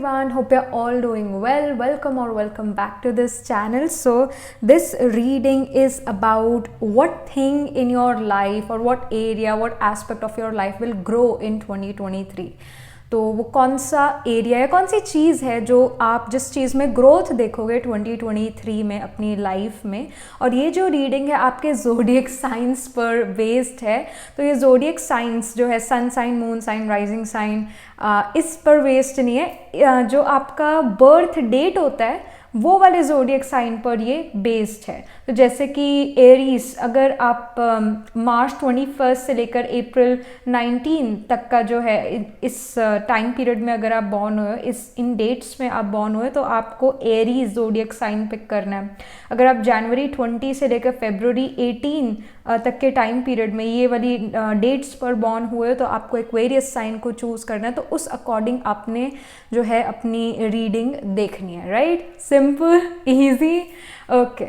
everyone, hope you're all doing well. Welcome or welcome back to this channel. So this reading is about what thing in your life or what area, what aspect of your life will grow in 2023. तो वो कौन सा area या कौन सी चीज़ है जो आप जिस चीज़ में ग्रोथ देखोगे 2023 में अपनी लाइफ में। और ये जो रीडिंग है आपके ज़ोडिएक साइंस पर बेस्ड है। तो ये ज़ोडिएक साइंस जो है sun sign, moon sign, rising sign, इस पर बेस्ड नहीं है। जो आपका बर्थ डेट होता है वो वाले ज़ोडिएक साइन पर ये बेस्ड है। तो जैसे कि एरीज, अगर आप मार्च 21 से लेकर अप्रैल 19 तक का जो है इस टाइम पीरियड में अगर आप बॉर्न हुए, इन डेट्स में आप बॉर्न हुए, तो आपको एरीज ज़ोडिएक साइन पिक करना है। अगर आप जनवरी 20 से लेकर फरवरी 18 तक के टाइम पीरियड में ये वाली डेट्स पर बॉर्न हुए तो आपको एक्वेरियस साइन को चूज़ करना है। तो उस अकॉर्डिंग आपने जो है अपनी रीडिंग देखनी है, right? Simple, easy, okay.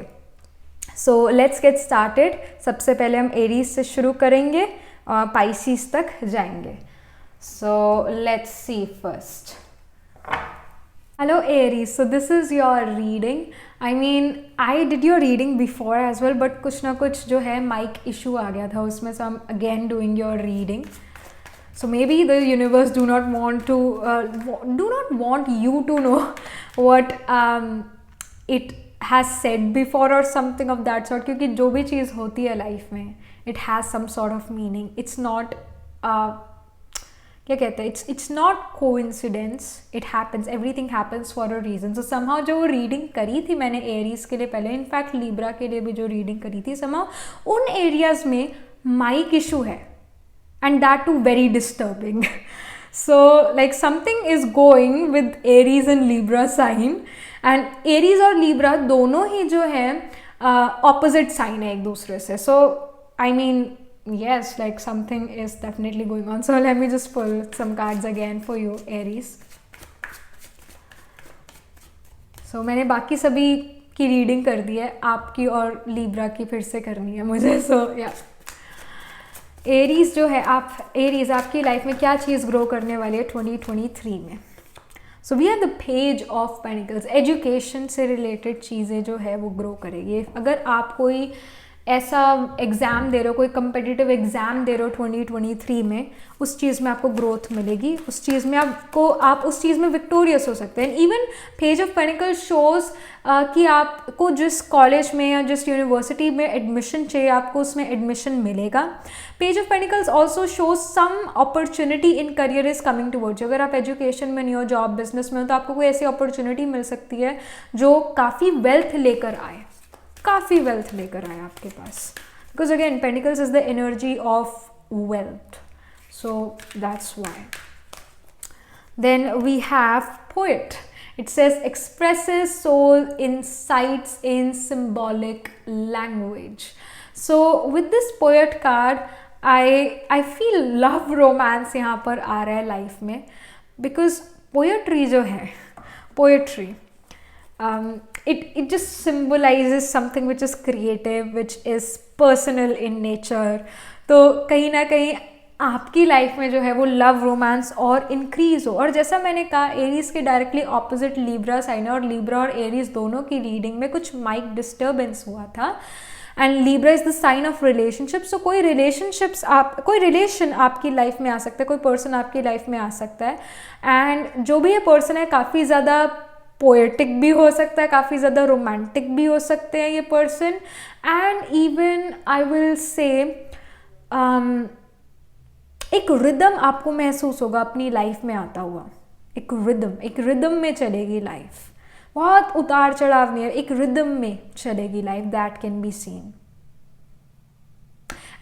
So let's get started. सबसे पहले हम एरीज से शुरू करेंगे, पाइसिस तक जाएंगे। So let's see first. Hello Aries, so this is your reading. I mean, I did your reading before as well, but कुछ ना कुछ जो है माइक इशू आ गया था उसमें, so I'm again doing your reading. So maybe the universe do not want you to know what it has said before or something of that sort. क्योंकि जो भी चीज़ होती है लाइफ में, it has some sort of meaning. It's not क्या कहते हैं, it's not coincidence, it happens, everything happens for a reason. So somehow जो रीडिंग करी थी मैंने एरीज के लिए पहले, इनफैक्ट लिब्रा के लिए भी जो रीडिंग करी थी, समहाउ उन एरियाज में माइक इशू है, and that too very disturbing. So like something is going with Aries and Libra sign, and Aries और लिब्रा दोनों ही जो है ऑपोजिट साइन है एक दूसरे से। So I mean, yes, like something is definitely going on. So let me just pull some cards again for you, Aries. So मैंने बाकी सभी की रीडिंग कर दी है, आपकी और लिब्रा की फिर से करनी है मुझे। सो या एरीज जो है, आप एरीज आपकी लाइफ में क्या चीज़ ग्रो करने वाली है 2023 में। So we are the page of pentacles. Education से रिलेटेड चीज़ें जो है वो ग्रो करेगी। अगर आप कोई ऐसा एग्ज़ाम दे रहे हो, कोई कम्पिटिटिव एग्ज़ाम दे रहे हो 2023 में, उस चीज़ में आपको ग्रोथ मिलेगी, उस चीज़ में आप उस चीज़ में विक्टोरियस हो सकते हैं। Even page of panicles shows कि आपको जिस कॉलेज में या जिस यूनिवर्सिटी में एडमिशन चाहिए आपको उसमें एडमिशन मिलेगा। Page of pentacles also shows some opportunity in career is coming towards you. अगर आप एजुकेशन में नहीं हो, जॉब बिजनेस में हो, तो आपको कोई ऐसी अपॉर्चुनिटी मिल सकती है जो काफ़ी वेल्थ लेकर आए, काफ़ी वेल्थ लेकर आए आपके पास। Because again pentacles is the energy of wealth, so that's why. Then we have poet. It says expresses soul insights in symbolic language. So with this poet card, I feel love romance यहाँ पर आ रहा है life में, because poetry जो है, poetry it just symbolizes something which is creative, which is personal in nature. तो कहीं ना कहीं आपकी लाइफ में जो है वो लव रोमांस और इंक्रीज हो। और जैसा मैंने कहा, एरीज के डायरेक्टली ऑपोजिट लिब्रा साइन है, और लिब्रा और एरीज दोनों की रीडिंग में कुछ माइक डिस्टर्बेंस हुआ था। And Libra is the sign of relationship. So कोई रिलेशन आपकी लाइफ में आ सकता है, कोई पर्सन आपकी लाइफ में आ सकता है, एंड जो भी ये पर्सन है काफ़ी ज़्यादा पोएटिक भी हो सकता है, काफ़ी ज़्यादा रोमांटिक भी हो सकते हैं ये person, and even I will से एक रिदम आपको महसूस होगा अपनी लाइफ में आता हुआ। एक रिदम में चलेगी लाइफ, बहुत उतार चढ़ाव नहीं है, एक रिदम में चलेगी life, that can be scene.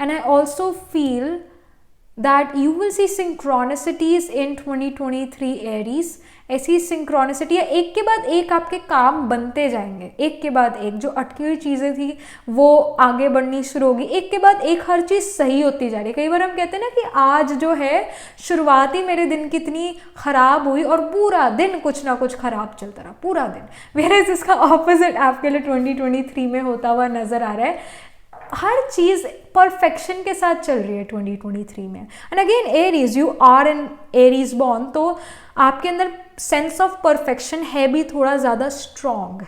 And I also feel that you will see synchronicities in 2023 Aries. ऐसी सिंक्रोनिसिटी है, एक के बाद एक आपके काम बनते जाएंगे, एक के बाद एक जो अटकी हुई चीज़ें थी वो आगे बढ़नी शुरू होगी, एक के बाद एक हर चीज़ सही होती जा रही है। कई बार हम कहते हैं ना कि आज जो है शुरुआत ही मेरे दिन की इतनी ख़राब हुई और पूरा दिन कुछ ना कुछ ख़राब चलता रहा, पूरा दिन। मेरे इसका ऑपोजिट आपके लिए 2023 में होता हुआ नज़र आ रहा है। हर चीज़ परफेक्शन के साथ चल रही है 2023 में. And again Aries, you are an Aries born, तो आपके अंदर सेंस ऑफ परफेक्शन है भी थोड़ा ज़्यादा strong.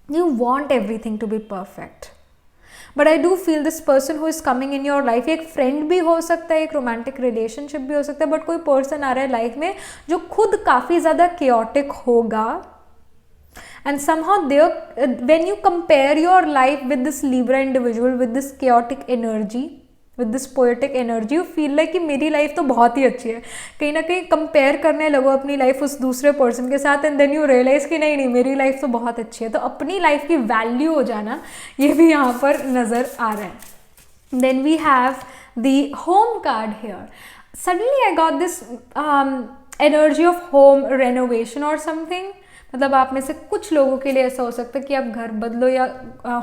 You want everything to be perfect. But I do feel this person who is coming in your life, एक फ्रेंड भी हो सकता है, एक रोमांटिक रिलेशनशिप भी हो सकता है, बट कोई पर्सन आ रहा है लाइफ में जो खुद काफ़ी ज़्यादा chaotic होगा. And somehow there, when you compare your life with this Libra individual, with this chaotic energy, with this poetic energy, you feel like कि मेरी लाइफ तो बहुत ही अच्छी है. कहीं ना कहीं कंपेयर करने लगो अपनी लाइफ उस दूसरे पर्सन के साथ, एंड देन यू रियलाइज कि नहीं मेरी लाइफ तो बहुत अच्छी है. तो अपनी लाइफ की वैल्यू हो जाना, ये भी यहाँ पर नज़र आ रहा है. Then we have the home card here. Suddenly I got this energy of home renovation और समथिंग. मतलब आप में से कुछ लोगों के लिए ऐसा हो सकता है कि आप घर बदलो या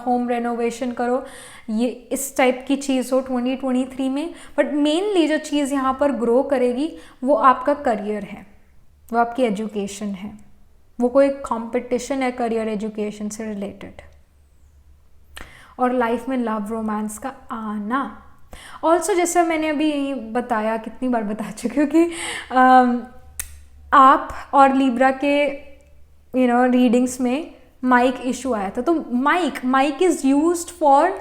होम रेनोवेशन करो, ये इस टाइप की चीज़ हो 2023 में. बट मेनली जो चीज़ यहाँ पर ग्रो करेगी वो आपका करियर है, वो आपकी एजुकेशन है, वो कोई कंपटीशन है करियर एजुकेशन से रिलेटेड. और लाइफ में लव रोमांस का आना. ऑल्सो जैसे मैंने अभी यही बताया, कितनी बार बता चुकी हूँ कि आप और लिब्रा के रीडिंग्स में माइक इशू आया था. तो mic is used for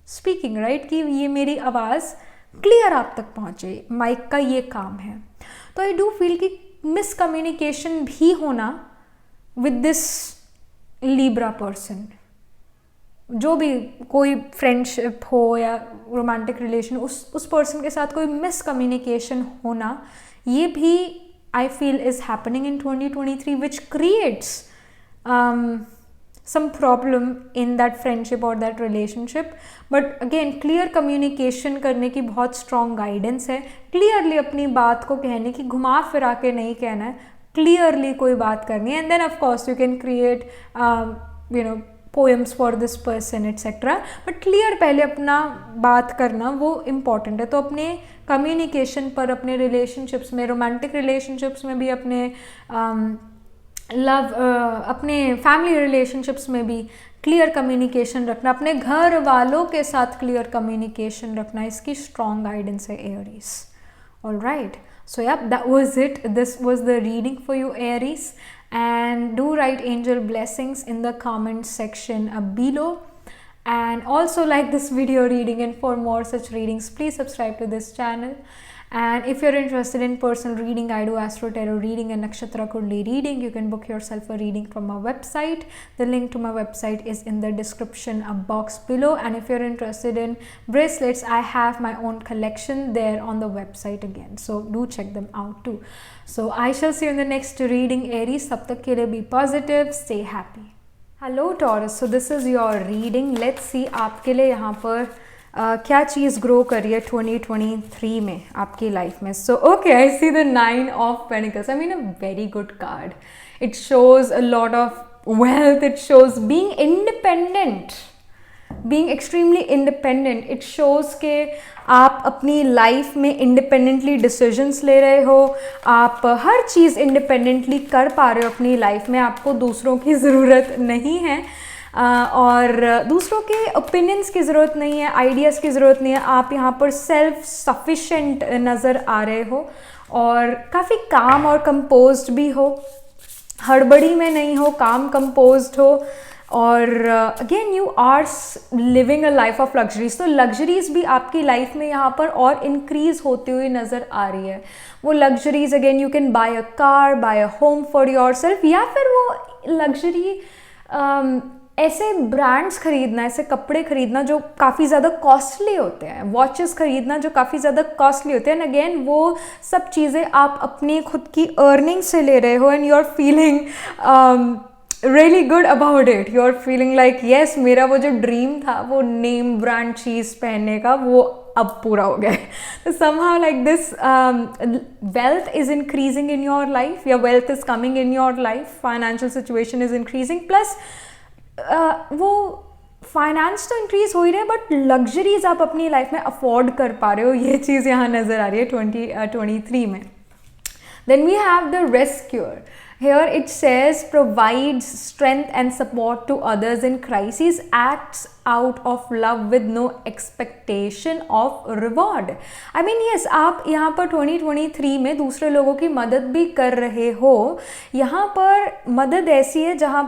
speaking, right, कि ये मेरी आवाज़ क्लियर आप तक पहुँचे, माइक का ये काम है. तो आई डू फील कि मिसकम्युनिकेशन भी होना विद दिस लिब्रा पर्सन. जो भी कोई फ्रेंडशिप हो या रोमांटिक रिलेशन, उस पर्सन के साथ कोई मिसकम्युनिकेशन होना, ये भी I feel is happening in 2023, which creates some problem in that friendship or that relationship. But again, clear communication करने की बहुत strong guidance है. Clearly अपनी बात को कहने की, घुमा फिरा के नहीं कहना है, clearly कोई बात करनी है. And then of course you can create poems for this person etc. But clear पहले अपना बात करना वो important है. तो अपने कम्युनिकेशन पर, अपने रिलेशनशिप्स में, रोमांटिक रिलेशनशिप्स में भी, अपने अपने फैमिली रिलेशनशिप्स में भी क्लियर कम्युनिकेशन रखना, अपने घर वालों के साथ क्लियर कम्युनिकेशन रखना, इसकी स्ट्रॉन्ग गाइडेंस है एरीज. ऑलराइट, सो या that was it. This was the reading for you Aries, and do write angel blessings in the comment section below, and also like this video reading, and for more such readings please subscribe to this channel. And if you're interested in personal reading, I do astro tarot reading and nakshatra kundli reading. You can book yourself a reading from my website. The link to my website is in the description box below. And if you're interested in bracelets, I have my own collection there on the website again, so do check them out too. So I shall see you in the next reading, Aries. Tab tak ke liye be positive, stay happy. Hello Taurus, so this is your reading. Let's see आपके लिए यहाँ पर क्या चीज़ grow कर रही है 2023 में आपकी लाइफ में. सो okay, I see the 9 of pentacles. I mean a very good card. It shows a lot of wealth. It shows being independent, being extremely independent. It shows के आप अपनी लाइफ में इंडिपेंडेंटली डिसीजंस ले रहे हो, आप हर चीज़ independently कर पा रहे हो अपनी लाइफ में, आपको दूसरों की ज़रूरत नहीं है और दूसरों के ओपिनियंस की ज़रूरत नहीं है, आइडियाज़ की ज़रूरत नहीं है. आप यहाँ पर सेल्फ सफिशेंट नज़र आ रहे हो और काफ़ी काम और कंपोज्ड भी हो, हड़बड़ी में नहीं हो, काम कंपोज्ड हो. और again you are living a life of luxuries. तो लग्जरीज भी आपकी लाइफ में यहाँ पर और इंक्रीज होती हुई नज़र आ रही है. वो luxuries again you can buy a car, buy a home for your self, या फिर वो लग्जरी ऐसे ब्रांड्स खरीदना, ऐसे कपड़े खरीदना जो काफ़ी ज़्यादा कॉस्टली होते हैं, वॉचेस खरीदना जो काफ़ी ज़्यादा कॉस्टली होते हैं. एंड अगेन वो सब चीज़ें आप अपनी खुद की अर्निंग से ले रहे हो, and you are feeling really good about it. You are feeling like yes, मेरा वो जो ड्रीम था वो नेम ब्रांड चीज़ पहनने का, वो अब पूरा हो गया. तो somehow like this wealth is increasing in your life, your wealth is coming in your life, financial situation is increasing, plus वो फाइनेंस तो इंक्रीज हो ही रहे, बट लग्जरीज आप अपनी लाइफ में अफोर्ड कर पा रहे हो, ये चीज़ यहाँ नज़र आ रही है 2023 में. Then we have the rescuer. Here it says provides strength and support to others in crises, acts out of love with no expectation of reward. I mean yes, आप यहाँ पर 2023 में दूसरे लोगों की मदद भी कर रहे हो. यहाँ पर मदद ऐसी है जहाँ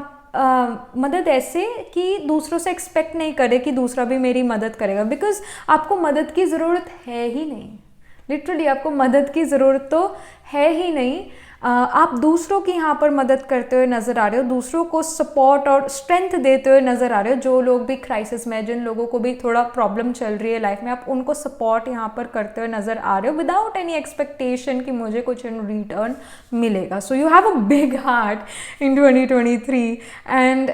मदद ऐसे कि दूसरों से एक्सपेक्ट नहीं करे कि दूसरा भी मेरी मदद करेगा, बिकॉज आपको मदद की ज़रूरत है ही नहीं. लिटरली आपको मदद की ज़रूरत तो है ही नहीं. आप दूसरों की यहाँ पर मदद करते हुए नज़र आ रहे हो, दूसरों को सपोर्ट और स्ट्रेंथ देते हुए नज़र आ रहे हो. जो लोग भी क्राइसिस में, जिन लोगों को भी थोड़ा प्रॉब्लम चल रही है लाइफ में, आप उनको सपोर्ट यहाँ पर करते हुए नज़र आ रहे हो विदाउट एनी एक्सपेक्टेशन कि मुझे कुछ इन रिटर्न मिलेगा. So you have a big heart in 2023 and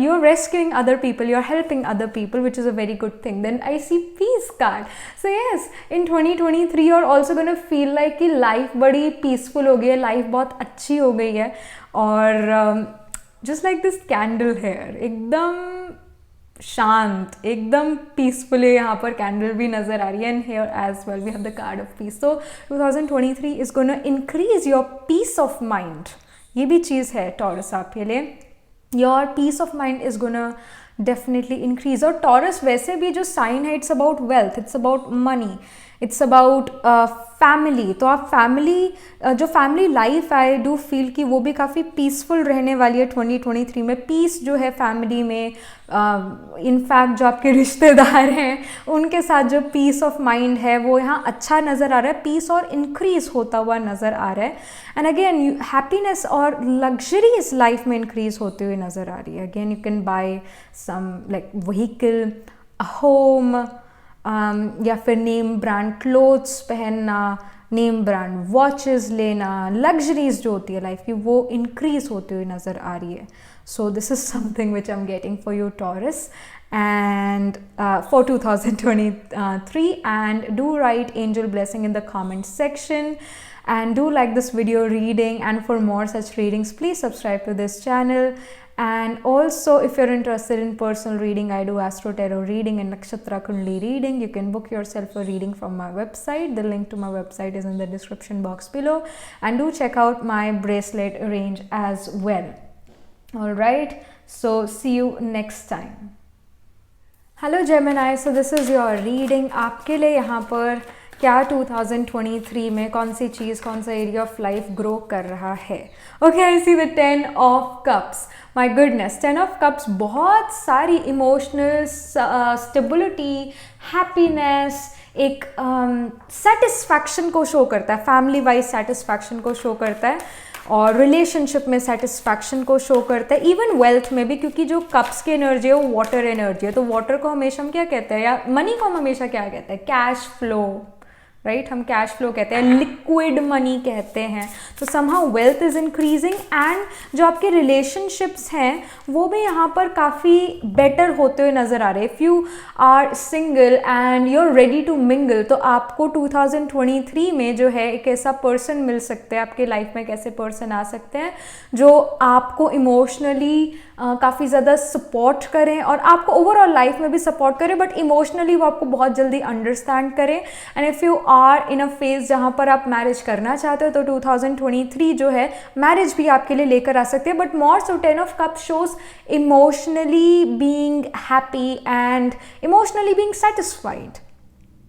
you are rescuing other people, you are helping other people, which is a very good thing. Then I see peace card. So yes, in 2023 you are also gonna feel like कि life बड़ी peaceful हो गई है, life बहुत अच्छी हो गई है. और just like this candle here, एकदम शांत, एकदम पीसफुल है. यहाँ पर कैंडल भी नज़र आ रही है. And here as well we have the card of peace. So 2023 is gonna increase your peace of mind. ये भी चीज़ है टॉरस आपके लिए. Your peace of mind is gonna definitely increase. और टॉरस वैसे भी जो साइन है, it's about wealth, it's about money, it's about family. तो आप फैमिली, जो family life I do feel कि वो भी काफ़ी पीसफुल रहने वाली है 2023 में. पीस जो है फैमिली में, इनफैक्ट जो आपके रिश्तेदार हैं उनके साथ जो पीस ऑफ माइंड है वो यहाँ अच्छा नज़र आ रहा है. पीस और इंक्रीज होता हुआ नज़र आ रहा है. एंड अगेन हैप्पीनेस और लग्जरी इस लाइफ में इंक्रीज होते हुए नज़र आ रही है. Again you can buy some like vehicle, home, या फिर नेम ब्रांड क्लोथ्स पहनना, नेम ब्रांड वॉचेस लेना. लग्जरीज जो होती है लाइफ की वो इंक्रीज होते हुए नज़र आ रही है. सो this is something which I am getting for you taurus and for 2023. And do write angel blessing in the comment section, and do like this video reading. And for more such readings, please subscribe to this channel. And also if you're interested in personal reading, I do astro tarot reading and nakshatra kundli reading. You can book yourself a reading from my website. The link to my website is in the description box below. And do check out my bracelet range as well. All right, so see you next time. Hello Gemini, so this is your reading. आपके लिए यहाँ पर क्या 2023 में कौन सी चीज़, कौन सा area of life grow कर रहा है. Okay, I see the 10 of cups. My goodness, 10 of cups बहुत सारी इमोशनल स्टेबिलिटी, हैप्पीनेस, एक सेटिस्फैक्शन को शो करता है. फैमिली वाइज सेटिस्फैक्शन को शो करता है और रिलेशनशिप में सेटिस्फैक्शन को शो करता है. इवन वेल्थ में भी, क्योंकि जो कप्स की एनर्जी है वो वाटर एनर्जी है. तो वाटर को हमेशा हम क्या कहते हैं, या मनी को हम हमेशा क्या कहते हैं, कैश फ्लो, राइट. हम कैश फ्लो कहते हैं, लिक्विड मनी कहते हैं. तो somehow wealth is increasing. And जो आपके रिलेशनशिप्स हैं वो भी यहाँ पर काफ़ी बेटर होते हुए नज़र आ रहे हैं. If you are single and you are ready to mingle, तो आपको 2023 में जो है एक ऐसा पर्सन मिल सकता है आपके लाइफ में. एक ऐसे पर्सन आ सकते हैं जो आपको इमोशनली काफ़ी ज़्यादा सपोर्ट करें और आपको ओवरऑल लाइफ में भी सपोर्ट करें, बट इमोशनली वो आपको बहुत जल्दी अंडरस्टैंड करें. And if you are in a phase जहाँ पर आप मैरिज करना चाहते हो, तो 2023 जो है मैरिज भी आपके लिए लेकर आ सकते हैं. But more so 10 of cup shows emotionally being happy and emotionally being satisfied.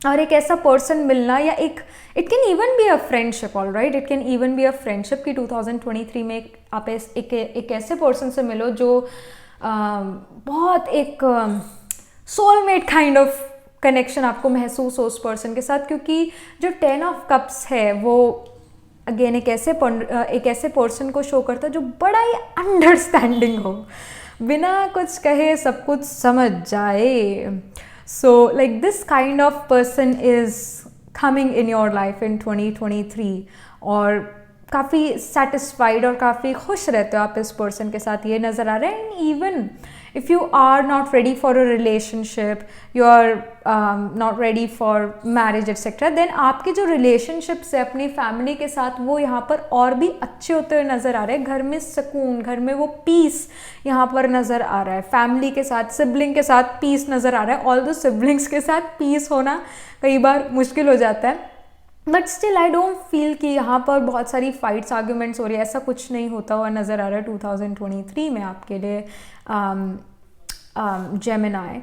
और एक ऐसा पर्सन मिलना, या एक it can even be a friendship. All right, it can even be a friendship कि 2023 में आप एक ऐसे पर्सन से मिलो जो बहुत एक सोलमेट काइंड ऑफ कनेक्शन आपको महसूस हो उस पर्सन के साथ. क्योंकि जो 10 ऑफ कप्स है वो अगेन एक ऐसे पर्सन को शो करता है जो बड़ा ही अंडरस्टैंडिंग हो, बिना कुछ कहे सब कुछ समझ जाए. So like this kind of person is coming in your life in 2023. और काफ़ी सेटिस्फाइड और काफ़ी खुश रहते हो आप इस पर्सन के साथ, ये नज़र आ रहा है. And even if you are not ready for a relationship, you are not ready for marriage etcetera, then आपके जो रिलेशनशिप्स है अपनी फैमिली के साथ वो यहाँ पर और भी अच्छे होते हुए नज़र आ रहे हैं. घर में सुकून, घर में वो पीस यहाँ पर नज़र आ रहा है. फैमिली के साथ, सिबलिंग के साथ पीस नज़र आ रहा है. ऑल दो सिबलिंग्स के साथ पीस होना कई बार मुश्किल हो जाता है, but still I don't feel कि यहाँ पर बहुत सारी फाइट्स आर्ग्यूमेंट्स हो रही है, ऐसा कुछ नहीं होता हुआ नज़र आ रहा है 2023 में आपके लिए Gemini.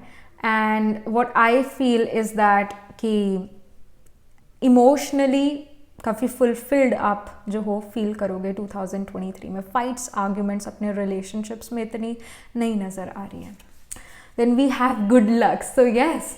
And what I feel is that कि इमोशनली काफ़ी फुलफिल्ड आप जो हो फील करोगे 2023 में. फाइट्स आर्ग्यूमेंट्स अपने रिलेशनशिप्स में इतनी नहीं नज़र आ रही है. Then we have good luck. So yes,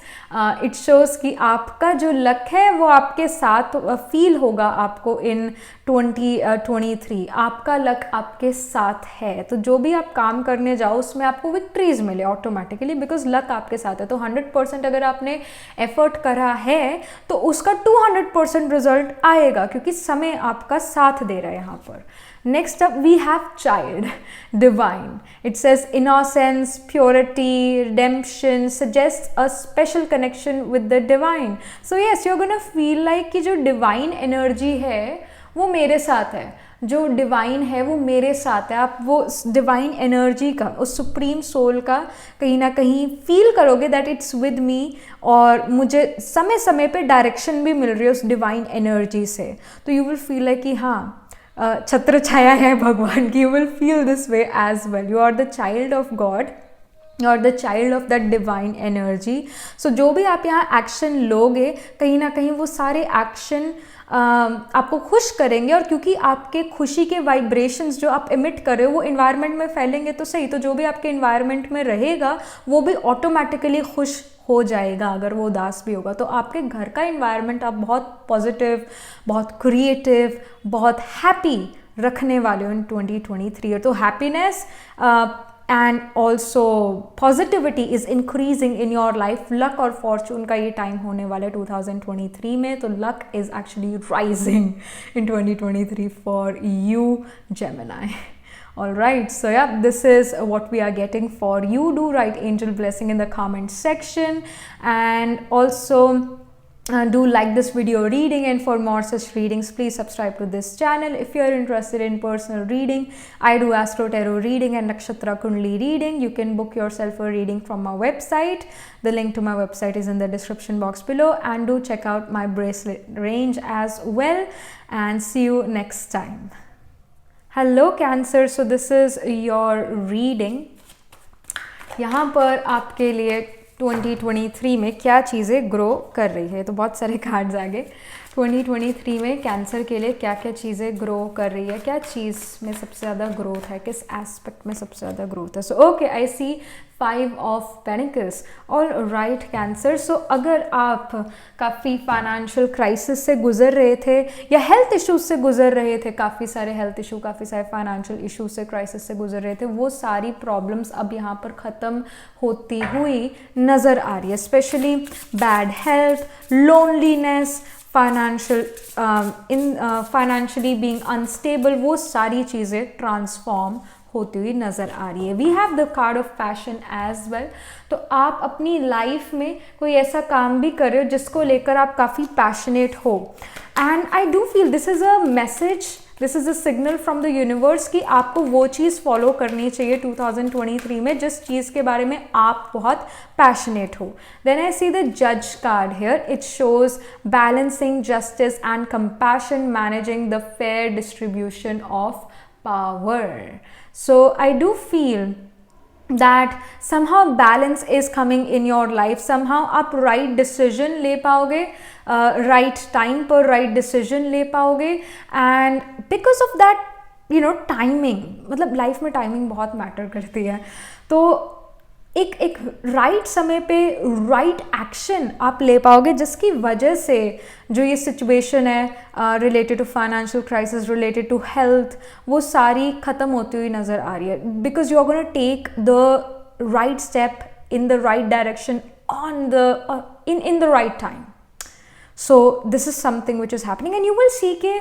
it shows कि आपका जो लक है वो आपके साथ फील होगा आपको इन 2023. आपका लक आपके साथ है, तो जो भी आप काम करने जाओ उसमें आपको विक्ट्रीज मिले ऑटोमेटिकली, बिकॉज लक आपके साथ है. तो 100% अगर आपने एफर्ट करा है तो उसका 200% रिजल्ट आएगा, क्योंकि समय आपका साथ दे रहा है यहाँ पर. Next up, we have child, divine. It says innocence, purity, redemption, suggests a special connection with the divine. So yes, you're gonna feel like कि जो divine energy है वो मेरे साथ है, जो डिवाइन है वो मेरे साथ है. आप वो डिवाइन एनर्जी का, उस सुप्रीम सोल का कहीं ना कहीं फील करोगे दैट इट्स विद मी, और मुझे समय समय पे डायरेक्शन भी मिल रही है उस डिवाइन एनर्जी से. तो यू विल फील लाइक कि हाँ, छत्र छाया है भगवान की. You will feel this way as well. You are the child of God, you are the child of that divine energy. So जो भी आप यहाँ एक्शन लोगे, कहीं ना कहीं वो सारे एक्शन आपको खुश करेंगे, और क्योंकि आपके खुशी के वाइब्रेशंस जो आप इमिट कर रहे हो वो इन्वायरमेंट में फैलेंगे तो सही, तो जो भी आपके इन्वायरमेंट में रहेगा वो भी ऑटोमेटिकली खुश हो जाएगा. अगर वो उदास भी होगा तो आपके घर का इन्वायरमेंट आप बहुत पॉजिटिव, बहुत क्रिएटिव, बहुत हैप्पी रखने वाले हो इन 2023. तो happiness and also positivity is increasing in your life. Luck और फॉर्चून का ये टाइम होने वाला है 2023 में, तो luck is actually rising in 2023 for you Gemini. All right, so yeah, this is what we are getting for you. Do write angel blessing in the comment section, and also do like this video reading, and for more such readings please subscribe to this channel. If you are interested in personal reading, I do astro tarot reading and nakshatra kundli reading. You can book yourself a reading from my website. The link to my website is in the description box below, and do check out my bracelet range as well, and see you next time. Hello cancer, so this is your reading. यहाँ पर आपके लिए 2023 में क्या चीज़ें grow कर रही है. तो बहुत सारे कार्ड्स आ गए. 2023 में कैंसर के लिए क्या क्या चीज़ें ग्रो कर रही है, क्या चीज़ में सबसे ज़्यादा ग्रोथ है, किस एस्पेक्ट में सबसे ज़्यादा ग्रोथ है. So okay, I see 5 of pentacles. All right Cancer, so अगर आप काफ़ी फाइनेंशियल क्राइसिस से गुजर रहे थे या हेल्थ इश्यूज से गुजर रहे थे, काफ़ी सारे हेल्थ इशू, काफ़ी सारे फाइनेंशियल इश्यूज से, क्राइसिस से गुजर रहे थे, वो सारी प्रॉब्लम्स अब यहाँ पर ख़त्म होती हुई नज़र आ रही है. Specially bad health, loneliness, financially being unstable, वो सारी चीज़ें ट्रांसफॉर्म होती हुई नज़र आ रही है. We have the card of passion as well. तो आप अपनी लाइफ में कोई ऐसा काम भी कर रहे हो जिसको लेकर आप काफ़ी पैशनेट हो, and I do feel this is a message, this is a signal from the universe कि आपको वो चीज़ फॉलो करनी चाहिए 2023 में जिस चीज़ के बारे में आप बहुत पैशनेट हो. देन आई सी द जज card here. It shows balancing justice and compassion, managing the fair distribution of power. So I do feel that somehow balance is coming in your life. Somehow आप right decision ले पाओगे, right time पर right decision ले पाओगे, and because of that you know timing, मतलब life में timing बहुत matter करती है. तो एक राइट समय पे राइट एक्शन आप ले पाओगे, जिसकी वजह से जो ये सिचुएशन है related to financial crisis, related to health, वो सारी ख़त्म होती हुई नज़र आ रही है. Because you are gonna take the right step in the right direction on the in the right time. So this is something which is happening, and you will see के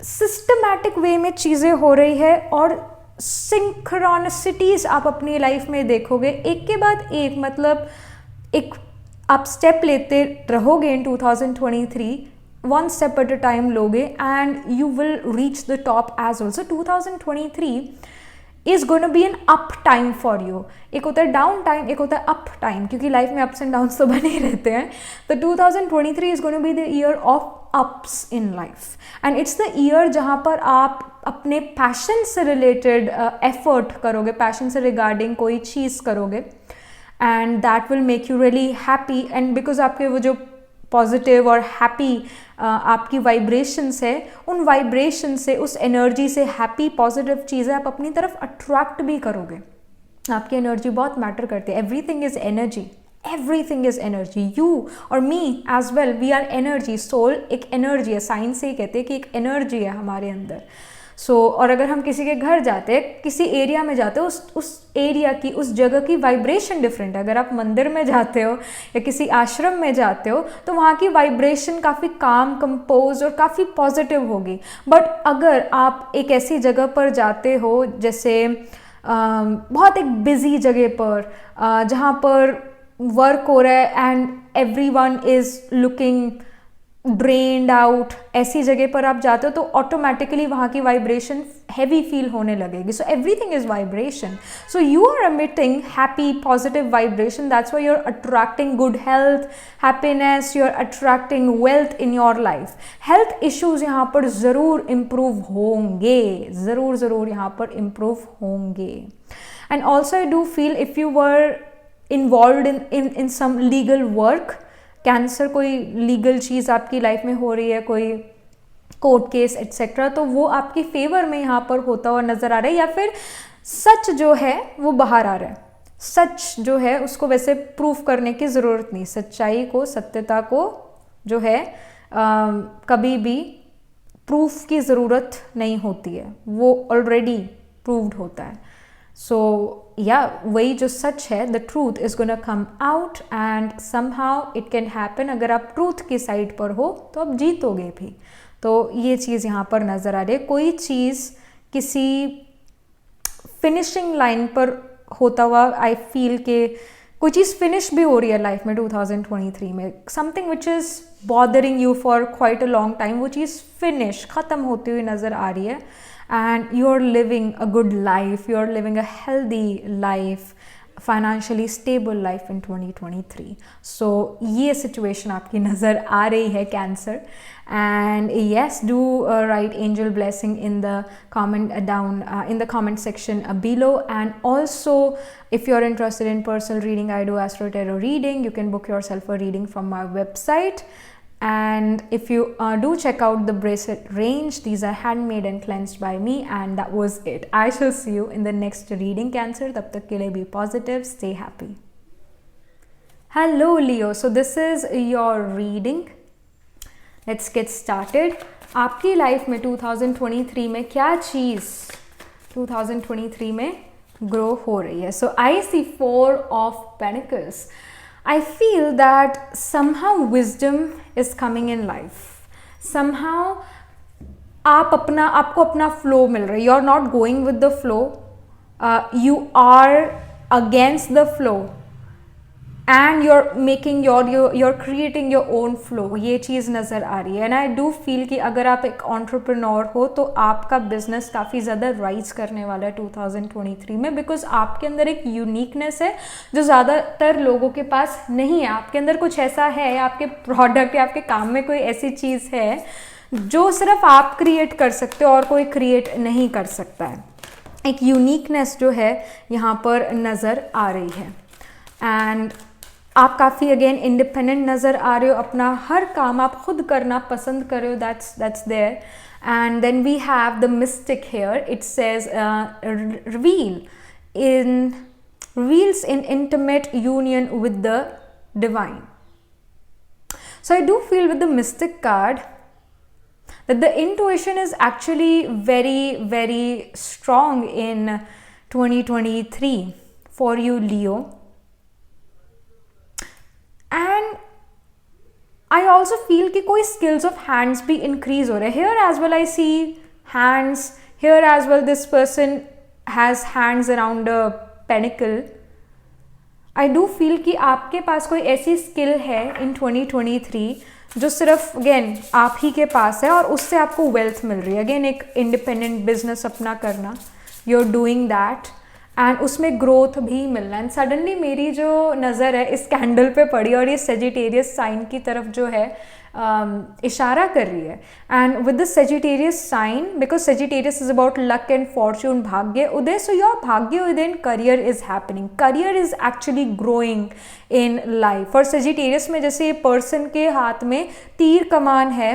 सिस्टमैटिक वे में चीज़ें हो रही है, और सिंक्रोनिसिटीज़ आप अपनी life में देखोगे एक के बाद एक. मतलब एक आप स्टेप लेते रहोगे in 2023, one step at a time लोगे, and you will reach the top as well. So 2023 is gonna be an up time for you. एक होता है डाउन टाइम, एक होता है अप टाइम, क्योंकि लाइफ में अप्स एंड डाउन्स तो बने ही रहते हैं. तो 2023 is gonna be the year of ups in life, and it's the year जहाँ पर आप अपने पैशन से रिलेटेड एफर्ट करोगे, पैशन से रिगार्डिंग कोई चीज़ करोगे, and that will make you really happy. And because आपके वो जो पॉजिटिव और हैप्पी आपकी वाइब्रेशंस है, उन वाइब्रेशन से, उस एनर्जी से, हैप्पी पॉजिटिव चीज़ें आप अपनी तरफ अट्रैक्ट भी करोगे. आपकी एनर्जी बहुत मैटर करती है. Everything is energy, everything is energy. You और me as well, we are energy. Soul एक एनर्जी है, साइंस से ही कहते हैं कि एक एनर्जी है हमारे अंदर. और अगर हम किसी के घर जाते हैं, किसी एरिया में जाते हो, उस एरिया की, उस जगह की वाइब्रेशन डिफरेंट है. अगर आप मंदिर में जाते हो या किसी आश्रम में जाते हो तो वहाँ की वाइब्रेशन काफ़ी काम, कंपोज और काफ़ी पॉजिटिव होगी. बट अगर आप एक ऐसी जगह पर जाते हो जैसे बहुत एक बिजी जगह पर, जहाँ पर वर्क हो रहा है and everyone is looking drained out, ऐसी जगह पर आप जाते हो तो ऑटोमेटिकली वहाँ की वाइब्रेशन हैवी फील होने लगेगी. So everything is vibration. So you are emitting happy positive vibration. That's why you are attracting good health, happiness, you are attracting wealth in your life. Health issues यहाँ पर ज़रूर improve होंगे, ज़रूर यहाँ पर improve होंगे. And also I do feel if you were involve in some legal work, Cancer, कोई legal चीज़ आपकी लाइफ में हो रही है, कोई कोर्ट केस एट्सेट्रा, तो वो आपकी फेवर में यहाँ पर होता हुआ नज़र आ रहा है. या फिर सच जो है वो बाहर आ रहा है. सच जो है उसको वैसे प्रूफ करने की ज़रूरत नहीं. सच्चाई को, सत्यता को जो है कभी भी प्रूफ की ज़रूरत नहीं होती है, वो ऑलरेडी प्रूव्ड होता है. सो वही जो सच है, the truth is gonna come out and somehow it can happen. अगर आप ट्रूथ की साइड पर हो तो आप जीतोगे भी. तो ये चीज़ यहाँ पर नज़र आ रही है. कोई चीज़ किसी फिनिशिंग लाइन पर होता हुआ आई फील के कोई चीज़ फिनिश भी हो रही है लाइफ में 2023 में. Something which is bothering you for quite a long time, वो चीज़ फिनिश, ख़त्म होती हुई नज़र आ रही है. And you're living a good life, you're living a healthy life, financially stable life in 2023. So ये situation आपकी नज़र आ रही है cancer. And yes, do write angel blessing in the comment down in the comment section below. And also, if you're interested in personal reading, I do Astro Tarot reading. You can book yourself a reading from my website. And if you do check out the bracelet range, these are handmade and cleansed by me. And that was it. I shall see you in the next reading, Cancer. Tab tak ke liye be positive, stay happy. Hello Leo, so this is your reading. Let's get started. आपकी life में 2023 में क्या चीज़ 2023 में grow हो रही है? So I see 4 of Pentacles. I feel that somehow wisdom is coming in life. Somehow आपको अपना flow मिल रहा है. You are not going with the flow. You are against the flow. And you're creating your own flow. ये चीज़ नज़र आ रही है. And I do feel कि अगर आप एक entrepreneur हो तो आपका business काफ़ी ज़्यादा rise करने वाला है 2023 में, because आपके अंदर एक uniqueness है जो ज़्यादातर लोगों के पास नहीं है. आपके अंदर कुछ ऐसा है, आपके product या आपके काम में कोई ऐसी चीज़ है जो सिर्फ आप create कर सकते हो और कोई create नहीं कर सकता है. एक uniqueness जो है यहाँ पर नज़र आ रही है. And आप काफ़ी अगेन इंडिपेंडेंट नज़र आ रहे हो. अपना हर काम आप खुद करना पसंद कर रहे हो. That's there. And then we have the mystic here. It says reveals in intimate union with the divine. So I do feel with the mystic card that the intuition is actually very, very strong in 2023 for you, Leo. And I also feel कि कोई skills of hands भी increase हो रहे हैं. Here as well I see hands. Here as well this person has hands around a pentacle. I do feel कि आपके पास कोई ऐसी skill है in 2023 जो सिर्फ again आप ही के पास है और उससे आपको wealth मिल रही है. Again एक independent business अपना करना, you are doing that and उसमें ग्रोथ भी मिलना है। एंड सडनली मेरी जो नज़र है इस कैंडल पे पड़ी और ये सेजिटेरियस साइन की तरफ जो है इशारा कर रही है। And with the Sagittarius sign, because Sagittarius is about luck and fortune, भाग्य उदय, सो योर भाग्य उदय in career is happening, career is actually growing in life. और सेजिटेरियस में जैसे ये पर्सन के हाथ में तीर कमान है,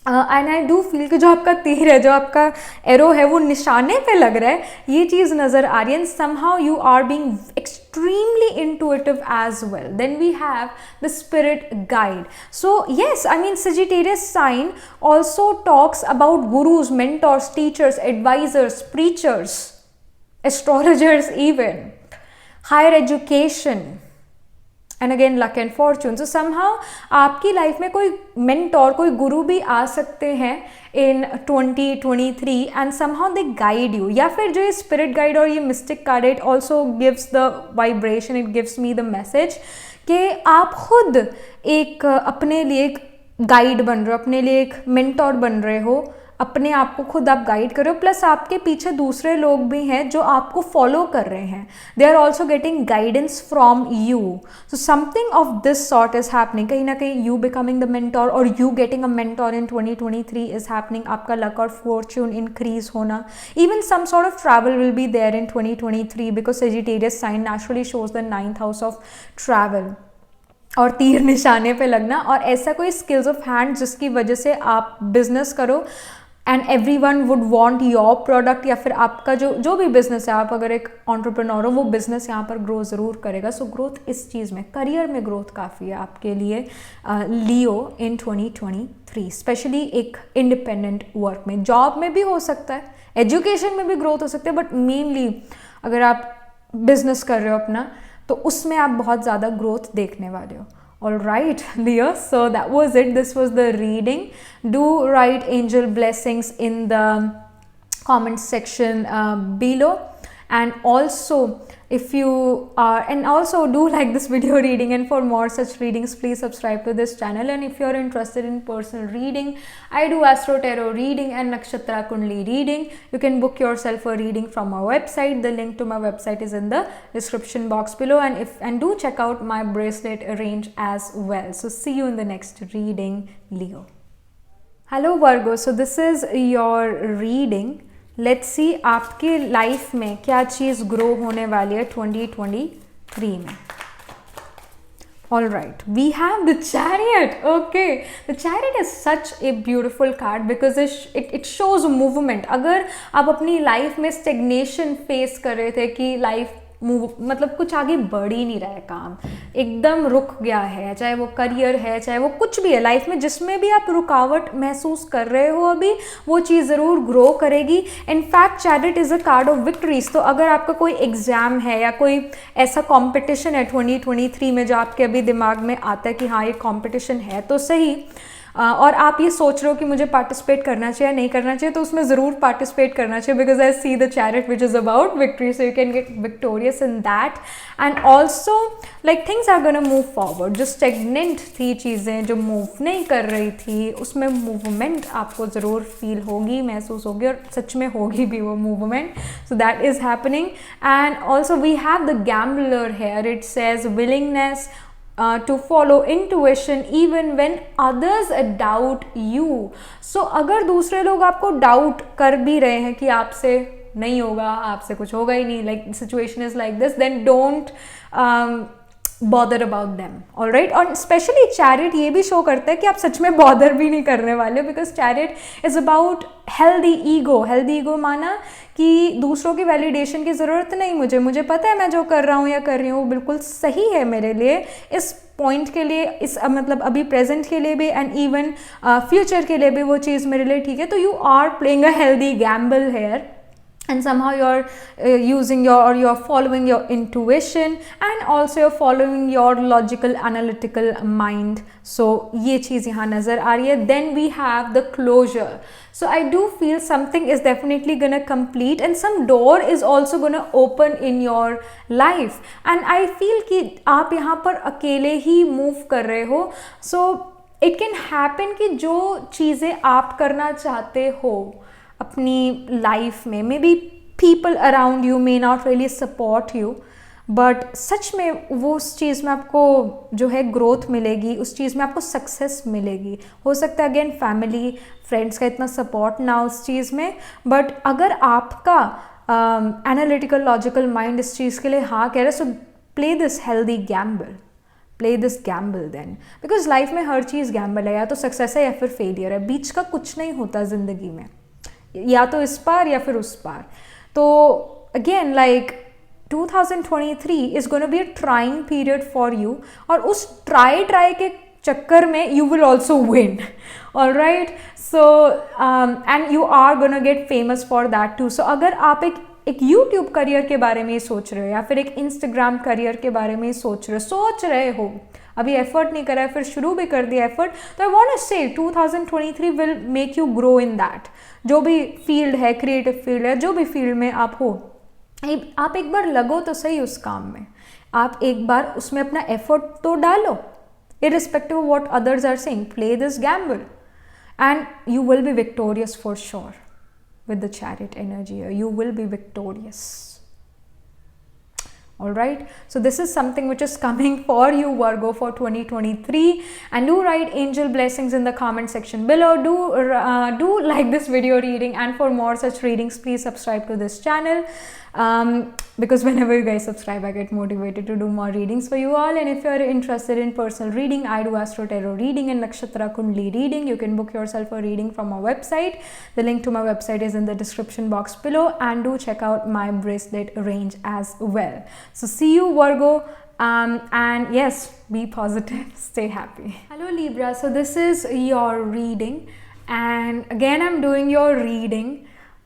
एंड आई डू फील कि जो आपका तीर है, जो आपका एरो है, वो निशाने पे लग रहा है, ये चीज़ नज़र आ रही है। And somehow you are being extremely intuitive as well. Then we have the spirit guide. So yes, I mean Sagittarius sign also talks about gurus, mentors, teachers, advisors, preachers, astrologers even, higher education, and again luck and Fortune. So somehow आपकी life में कोई mentor, कोई गुरु भी आ सकते हैं इन 2023 and somehow they guide you. या फिर जो ये स्पिरिट गाइड और ये mistake card, it also gives the vibration, it gives me the message कि आप खुद एक अपने लिए एक गाइड बन रहे हो, अपने लिए एक मेंटोर बन रहे हो, अपने आप को खुद आप गाइड कर रहे हो, प्लस आपके पीछे दूसरे लोग भी हैं जो आपको फॉलो कर रहे हैं, they are also getting guidance from you. So something of this sort is happening, कहीं ना कहीं यू बिकमिंग द मेंटोर और you getting a mentor in 2023 is happening. आपका लक और फॉर्च्यून इंक्रीज होना, even some sort of travel will be there in 2023 because Sagittarius sign naturally shows the 9th house of travel और तीर निशाने पे लगना, और ऐसा कोई स्किल्स ऑफ हैंड जिसकी वजह से आप बिजनेस करो and everyone would want your product, या फिर आपका जो भी बिजनेस है, आप अगर एक एंटरप्रेन्योर हो, वो बिजनेस यहाँ पर ग्रो ज़रूर करेगा। सो ग्रोथ इस चीज़ में, करियर में ग्रोथ काफ़ी है आपके लिए लियो इन 2023, स्पेशली एक इंडिपेंडेंट वर्क में, जॉब में भी हो सकता है, एजुकेशन में भी ग्रोथ हो सकती है, बट मेनली अगर आप बिजनेस कर रहे हो अपना, तो उसमें आप बहुत ज़्यादा ग्रोथ देखने वाले हो। All right, Leo, so that was it. This was the reading. Do write angel blessings in the comment section below, and also if you are, and also do like this video reading, and for more such readings please subscribe to this channel. And if you are interested in personal reading, I do astro tarot reading and nakshatra kundli reading. You can book yourself a reading from our website. The link to my website is in the description box below, and do check out my bracelet range as well. So see you in the next reading, Leo. Hello Virgo, so this is your reading. Let's see आपके life में क्या चीज़ grow होने वाली है 2023 में। All right, we have the Chariot. Okay, the Chariot is such a beautiful card because it shows movement. अगर आप अपनी लाइफ में स्टेग्नेशन फेस कर रहे थे कि लाइफ मतलब कुछ आगे बढ़ ही नहीं रहा है, काम एकदम रुक गया है, चाहे वो करियर है, चाहे वो कुछ भी है लाइफ में, जिसमें भी आप रुकावट महसूस कर रहे हो अभी, वो चीज़ ज़रूर ग्रो करेगी। In fact chariot is a card of victories. तो अगर आपका कोई एग्ज़ाम है या कोई ऐसा कॉम्पिटिशन है 2023 में जो आपके अभी दिमाग में आता है कि हाँ ये कॉम्पिटिशन है तो सही, और आप ये सोच रहे हो कि मुझे पार्टिसिपेट करना चाहिए या नहीं करना चाहिए, तो उसमें ज़रूर पार्टिसिपेट करना चाहिए, because I see the chariot which is about victory, so you can get victorious in that. And also like things are gonna move forward. जो स्टेगनेंट थी चीज़ें, जो मूव नहीं कर रही थी, उसमें मूवमेंट आपको ज़रूर फील होगी, महसूस होगी, और सच में होगी भी वो movement. So that is happening. And also we have the gambler here, it says willingness to follow intuition even when others doubt you. So अगर दूसरे लोग आपको डाउट कर भी रहे हैं कि आपसे नहीं होगा, आपसे कुछ होगा ही नहीं, like situation is like this, then don't bother about them. All right, और स्पेशली चैरिट ये भी शो करता है कि आप सच में बॉदर भी नहीं करने वाले, because chariot is about healthy ego. Healthy ego माना कि दूसरों की वैलिडेशन की ज़रूरत नहीं, मुझे पता है मैं जो कर रहा हूँ या कर रही हूँ वो बिल्कुल सही है मेरे लिए, इस पॉइंट के लिए, इस मतलब अभी प्रेजेंट के लिए भी, एंड इवन फ्यूचर के लिए भी वो चीज़ मेरे लिए ठीक है। तो you are playing a healthy gamble here, and somehow you're using your, or you're following your intuition, and also you're following your logical analytical mind. So ये चीज़ यहाँ नज़र आ रही है। Then we have the closure. So I do feel something is definitely gonna complete, and some door is also gonna open in your life. And I feel कि आप यहाँ पर अकेले ही move कर रहे हो। So it can happen कि जो चीज़ें आप करना चाहते हो अपनी लाइफ में, maybe people around you may not really support you, but सच में वो उस चीज़ में आपको जो है ग्रोथ मिलेगी, उस चीज़ में आपको सक्सेस मिलेगी. हो सकता है अगेन फैमिली फ्रेंड्स का इतना सपोर्ट ना उस चीज़ में, बट अगर आपका एनालिटिकल लॉजिकल माइंड इस चीज़ के लिए हाँ कह रहे हैं, so play this healthy gamble, play this gamble then, because life में हर चीज़ गैम्बल है, या तो सक्सेस है या फिर फेलियर है, बीच का कुछ नहीं होता ज़िंदगी में, या तो इस पार या फिर उस पार. तो again like 2023 is going to be a trying period for you, और उस ट्राई के चक्कर में you will also win. All right, so and you are going to get famous for that too. So अगर आप एक YouTube करियर के बारे में सोच रहे हो, या फिर एक Instagram करियर के बारे में सोच रहे हो, अभी एफर्ट नहीं करा है, फिर शुरू भी कर दिया एफर्ट, तो आई वांट टू से 2023 will make you grow in that. जो भी फील्ड है, क्रिएटिव फील्ड है, जो भी फील्ड में आप हो, आप एक बार लगो तो सही उस काम में, आप एक बार उसमें अपना एफर्ट तो डालो, irrespective of what others are saying. Play this gamble and you will be victorious for sure. With the Chariot energy here, you will be victorious. All right, so this is something which is coming for you, Virgo, for 2023, and do write angel blessings in the comment section below. Do like this video reading, and for more such readings please subscribe to this channel, because whenever you guys subscribe I get motivated to do more readings for you all. And if you are interested in personal reading, I do Astro Tarot reading and Nakshatra Kundli reading. You can book yourself a reading from our website. The link to my website is in the description box below, and do check out my bracelet range as well. So see you, Virgo, and yes, be positive, stay happy. Hello Libra, so this is your reading, and again I'm doing your reading.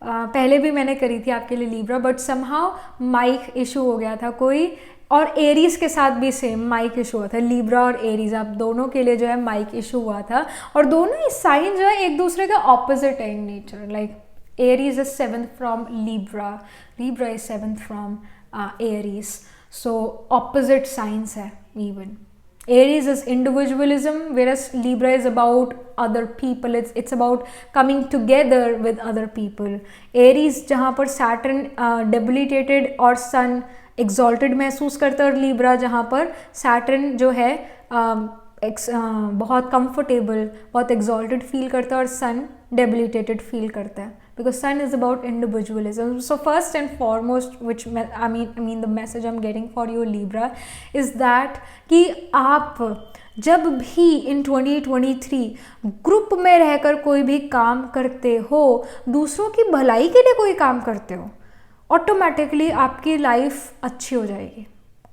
पहले भी मैंने करी थी आपके लिए Libra, but somehow mic issue हो गया था कोई, और एरीज के साथ भी सेम माइक इशू हुआ था. लिब्रा और एरीज आप दोनों के लिए जो है माइक इशू हुआ था, और दोनों ही साइन जो है एक दूसरे का ऑपोजिट है in nature. Like Aries is 7th from Libra, Libra is 7th from Aries, so opposite science है. Even Aries is individualism, whereas Libra is about other people. It's about coming together with other people. Aries जहाँ पर Saturn debilitated और Sun exalted महसूस करता है, और Libra जहाँ पर Saturn जो है बहुत comfortable, बहुत exalted feel करता है, और Sun debilitated feel करता है, because Sun is about individualism. So first and foremost, which I mean the message I'm getting for you Libra is that कि आप जब भी इन 2023 ग्रुप में रहकर कोई भी काम करते हो, दूसरों की भलाई के लिए कोई काम करते हो, ऑटोमेटिकली आपकी लाइफ अच्छी हो जाएगी,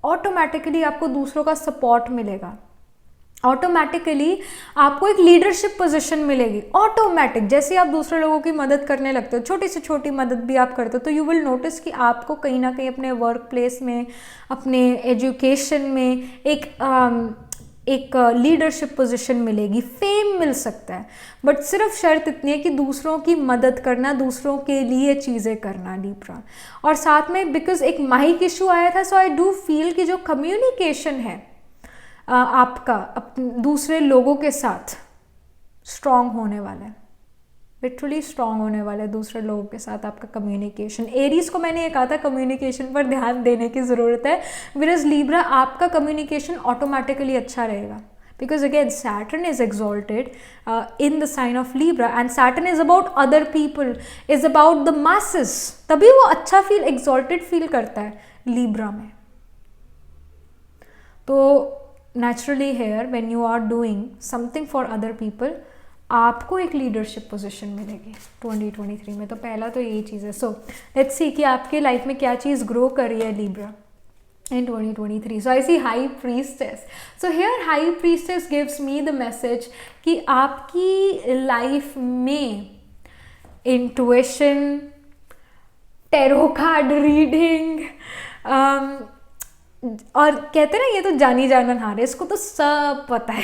ऑटोमेटिकली आपको दूसरों का सपोर्ट मिलेगा, ऑटोमेटिकली आपको एक लीडरशिप पोजीशन मिलेगी. ऑटोमेटिक जैसे आप दूसरे लोगों की मदद करने लगते हो, छोटी से छोटी मदद भी आप करते हो, तो यू विल नोटिस कि आपको कहीं ना कहीं अपने वर्क प्लेस में, अपने एजुकेशन में एक लीडरशिप पोजीशन मिलेगी, फेम मिल सकता है, बट सिर्फ शर्त इतनी है कि दूसरों की मदद करना, दूसरों के लिए चीज़ें करना लिब्रा. और साथ में बिकॉज एक माइक इशू आया था, सो आई डू फील कि जो कम्युनिकेशन है आपका दूसरे लोगों के साथ स्ट्रॉन्ग होने वाला है, लिटरली स्ट्रॉन्ग होने वाला है दूसरे लोगों के साथ आपका कम्युनिकेशन. एरीज को मैंने ये कहा था कम्युनिकेशन पर ध्यान देने की ज़रूरत है, विराज लिब्रा आपका कम्युनिकेशन ऑटोमेटिकली अच्छा रहेगा, because again Saturn is exalted in the sign of Libra, and Saturn is about other people, is about the masses. तभी वो अच्छा फील, exalted फील करता है लिब्रा में. तो naturally here when you are doing something for other people, आपको एक leadership position मिलेगी 2023 में. तो पहला तो यही चीज़ है. सो लेट्स सी कि आपके लाइफ में क्या चीज़ ग्रो कर रही है Libra in 2023. So I see High Priestess. So here High Priestess gives me the message कि आपकी लाइफ में इंट्यूशन, टेरो कार्ड रीडिंग, और कहते हैं ना ये तो जानी जानन हार है, इसको तो सब पता है,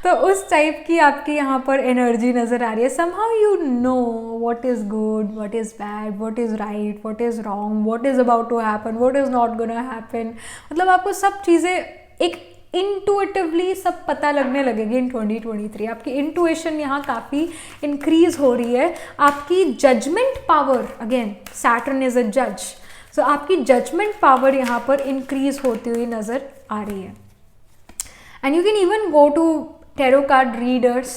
तो उस टाइप की आपकी यहाँ पर एनर्जी नज़र आ रही है. somehow you know what is good, what is bad, what is right, what is wrong, what is about to happen, what is not gonna happen. मतलब आपको सब चीज़ें इंटुइटिवली सब पता लगने लगेगी इन 2023। आपकी इंटुइशन यहाँ काफ़ी इंक्रीज हो रही है। आपकी judgement power, again Saturn is a जज, सो आपकी जजमेंट पावर यहाँ पर इंक्रीज होती हुई नज़र आ रही है। And you can even go to tarot card readers,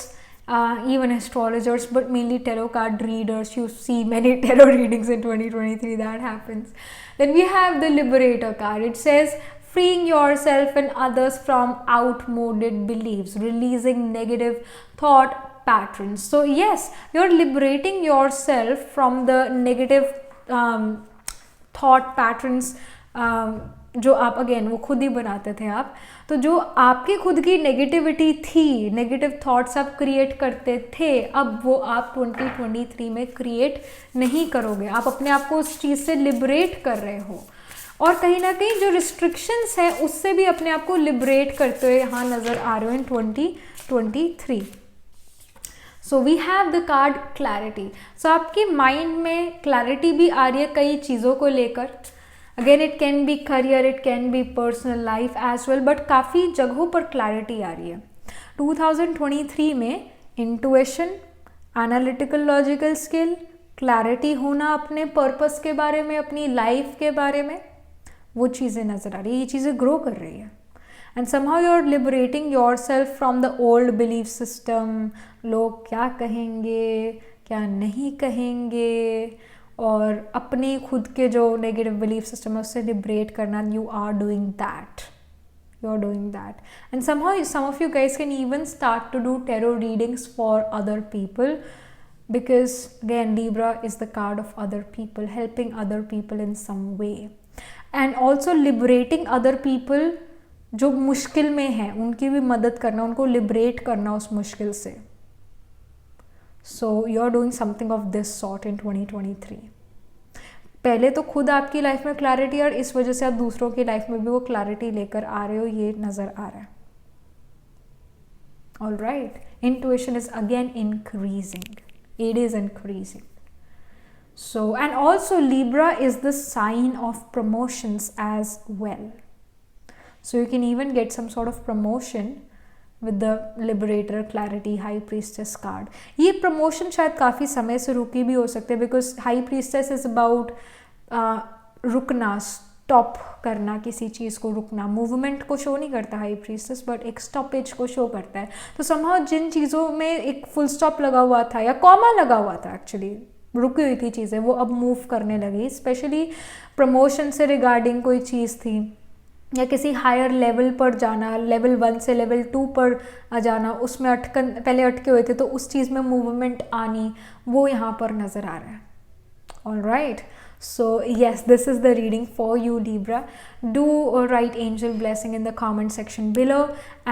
even astrologers, but mainly tarot card readers. You see many tarot readings in 2023 that happens. Then we have the Liberator card. It says freeing yourself and others from outmoded beliefs, releasing negative thought patterns. So yes, you're liberating yourself from the negative thought patterns जो आप again वो खुद ही बनाते थे आप। तो जो आपकी खुद की नेगेटिविटी थी, नेगेटिव थॉट्स आप क्रिएट करते थे, अब वो आप 2023 में क्रिएट नहीं करोगे। आप अपने आप को उस चीज़ से लिबरेट कर रहे हो और कहीं ना कहीं जो रिस्ट्रिक्शंस है उससे भी अपने आप को लिबरेट करते हुए यहाँ नज़र आ रहे हो in 2023। So we have the card clarity. So आपकी माइंड में क्लैरिटी भी आ रही है कई चीज़ों को लेकर। Again it can be career, it can be personal life as well, but काफ़ी जगहों पर क्लैरिटी आ रही है 2023 में। Intuition, analytical logical skill, clarity होना अपने पर्पस के बारे में, अपनी लाइफ के बारे में, वो चीज़ें नज़र आ रही है, ये चीज़ें ग्रो कर रही है। And somehow you are liberating yourself from the old belief system. लोग क्या कहेंगे, क्या नहीं कहेंगे, और अपने खुद के जो नेगेटिव बिलीफ सिस्टम है उससे लिबरेट करना। You are doing that, you are doing that. And somehow some of you guys can even start to do tarot readings for other people, because again Libra is the card of other people, helping other people in some way, and also liberating other people जो मुश्किल में हैं उनकी भी मदद करना, उनको liberate करना उस मुश्किल से। So you are doing something of this sort in 2023। पहले तो खुद आपकी लाइफ में क्लैरिटी और इस वजह से आप दूसरों की लाइफ में भी वो क्लैरिटी लेकर आ रहे हो, ये नज़र आ रहा है। All right, intuition is again increasing, it is increasing. So and also Libra is the sign of promotions as well. So you can even get some sort of promotion with the Liberator, Clarity, High Priestess card. ये promotion शायद काफ़ी समय से रुकी भी हो सकते हैं, because High Priestess is about रुकना, स्टॉप करना, किसी चीज़ को रुकना। मूवमेंट को शो नहीं करता High Priestess, बट एक स्टॉपेज को शो करता है। तो somehow जिन चीज़ों में एक फुल स्टॉप लगा हुआ था या कॉमा लगा हुआ था, एक्चुअली रुकी हुई थी चीज़ें, वो अब मूव करने लगी। स्पेशली प्रमोशन से रिगार्डिंग कोई चीज़ थी या किसी हायर लेवल पर जाना, लेवल 1 से लेवल 2 पर आ जाना, उसमें पहले अटके हुए थे तो उस चीज़ में मूवमेंट आनी, वो यहाँ पर नज़र आ रहा है। All right, so yes, this is the reading for you, Libra. Do write angel blessing in the comment section below,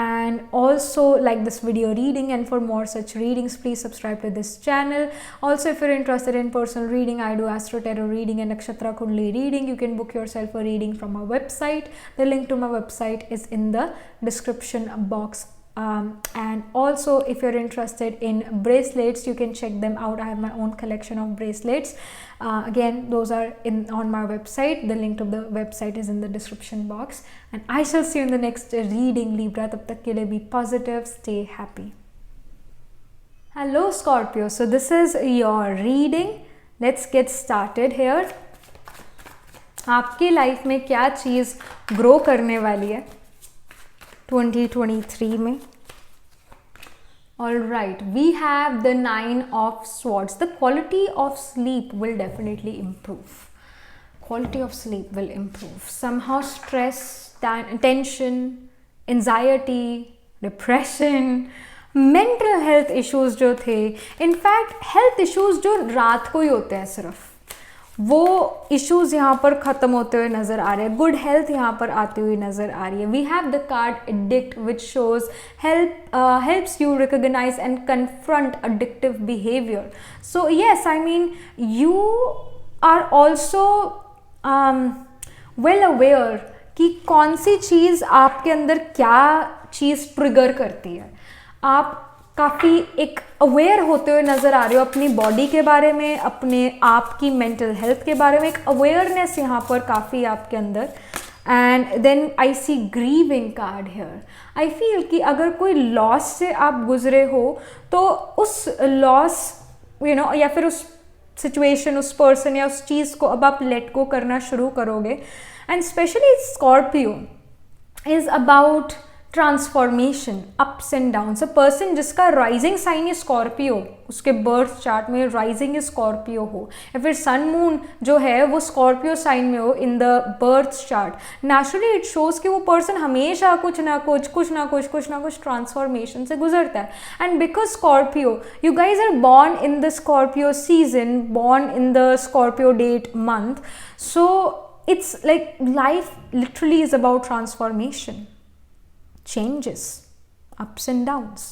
and also like this video reading, and for more such readings please subscribe to this channel. Also, if you're interested in personal reading, I do astro tarot reading and nakshatra kundli reading. You can book yourself a reading from my website. The link to my website is in the description box. And also, if you're interested in bracelets, you can check them out. I have my own collection of bracelets. Again, those are on my website. The link to the website is in the description box. And I shall see you in the next reading, Libra. Tab tak ke liye be positive, stay happy. Hello Scorpio, so this is your reading. Let's get started here. आपकी life में क्या चीज़ grow करने वाली है 2023 में? All right, we have the 9 of Swords. The quality of sleep will definitely improve. Quality of sleep will improve. Somehow stress, tension, anxiety, depression, mental health issues जो थे, in fact health issues जो रात को ही होते हैं सिर्फ, वो issues यहाँ पर ख़त्म होते हुए नज़र आ रहे हैं। गुड हेल्थ यहाँ पर आती हुई नज़र आ रही है। We have the card addict which shows helps you recognise and confront addictive behaviour. So yes, I mean you are also well aware कि कौन सी चीज़ आपके अंदर क्या चीज़ ट्रिगर करती है। आप काफ़ी एक अवेयर होते हुए नज़र आ रहे हो अपनी बॉडी के बारे में, अपने आप की मेंटल हेल्थ के बारे में। एक अवेयरनेस यहाँ पर काफ़ी आपके अंदर and then I see grieving card here. I feel कि अगर कोई लॉस से आप गुजरे हो तो उस लॉस या फिर उस सिचुएशन, उस पर्सन या उस चीज़ को अब आप लेट गो करना शुरू करोगे. And specially Scorpio is about transformation, ups and downs. A person जिसका राइजिंग साइन इज स्कॉर्पियो, उसके बर्थ चार्ट में राइजिंग स्कॉर्पियो हो या फिर सन मून जो है वो स्कॉर्पियो साइन में हो in the birth chart, naturally it shows कि वो पर्सन हमेशा कुछ ना कुछ ट्रांसफॉर्मेशन से गुजरता है. And because Scorpio, you guys are born in the Scorpio season, born in the Scorpio date month, so it's like life literally is about transformation, changes, ups and downs.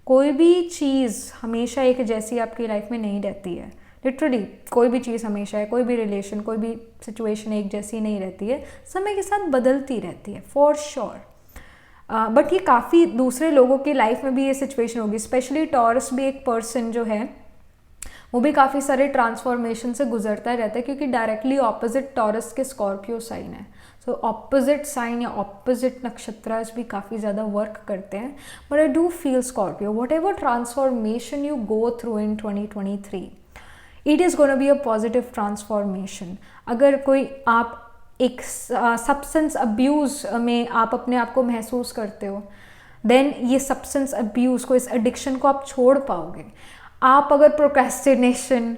कोई भी चीज़ हमेशा एक जैसी आपकी लाइफ में नहीं रहती है. लिटरली कोई भी चीज़ हमेशा है, कोई भी रिलेशन, कोई भी सिचुएशन एक जैसी नहीं रहती है, समय के साथ बदलती रहती है फॉर श्योर. बट ये काफ़ी दूसरे लोगों की लाइफ में भी ये सिचुएशन होगी. स्पेशली टॉरस भी एक पर्सन जो है वो भी काफ़ी सारे ट्रांसफॉर्मेशन से गुजरता रहता है, क्योंकि डायरेक्टली ऑपोजिट टॉरस के स्कॉर्पियो साइन है. सो ऑपोजिट साइन या ऑपोजिट नक्षत्रास भी काफ़ी ज़्यादा वर्क करते हैं. But I do feel Scorpio, what ever transformation you go through in 2023, it is gonna be a positive transformation. अगर कोई आप एक सब्सटेंस अब्यूज़ में आप अपने आप को महसूस करते हो, देन ये सब्सटेंस अब्यूज़ को, इस एडिक्शन को आप छोड़ पाओगे. आप अगर प्रोक्रेस्टिनेशन,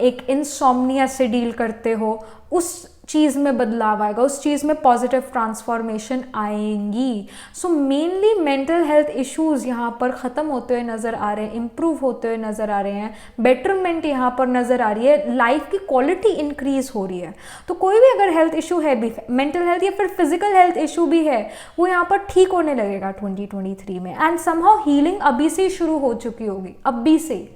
एक इंसोम्निया से डील करते हो, उस चीज़ में बदलाव आएगा, उस चीज़ में पॉजिटिव ट्रांसफॉर्मेशन आएंगी. So mainly mental health issues यहाँ पर ख़त्म होते हुए नज़र आ रहे हैं, इम्प्रूव होते हुए नज़र आ रहे हैं, बेटरमेंट यहाँ पर नज़र आ रही है, लाइफ की क्वालिटी इंक्रीज़ हो रही है. तो कोई भी अगर हेल्थ इशू है भी, मेंटल हेल्थ या फिर फिजिकल हेल्थ इशू भी है, वो यहाँ पर ठीक होने लगेगा 2023 में. एंड समहाउ हीलिंग अभी से शुरू हो चुकी होगी, अभी से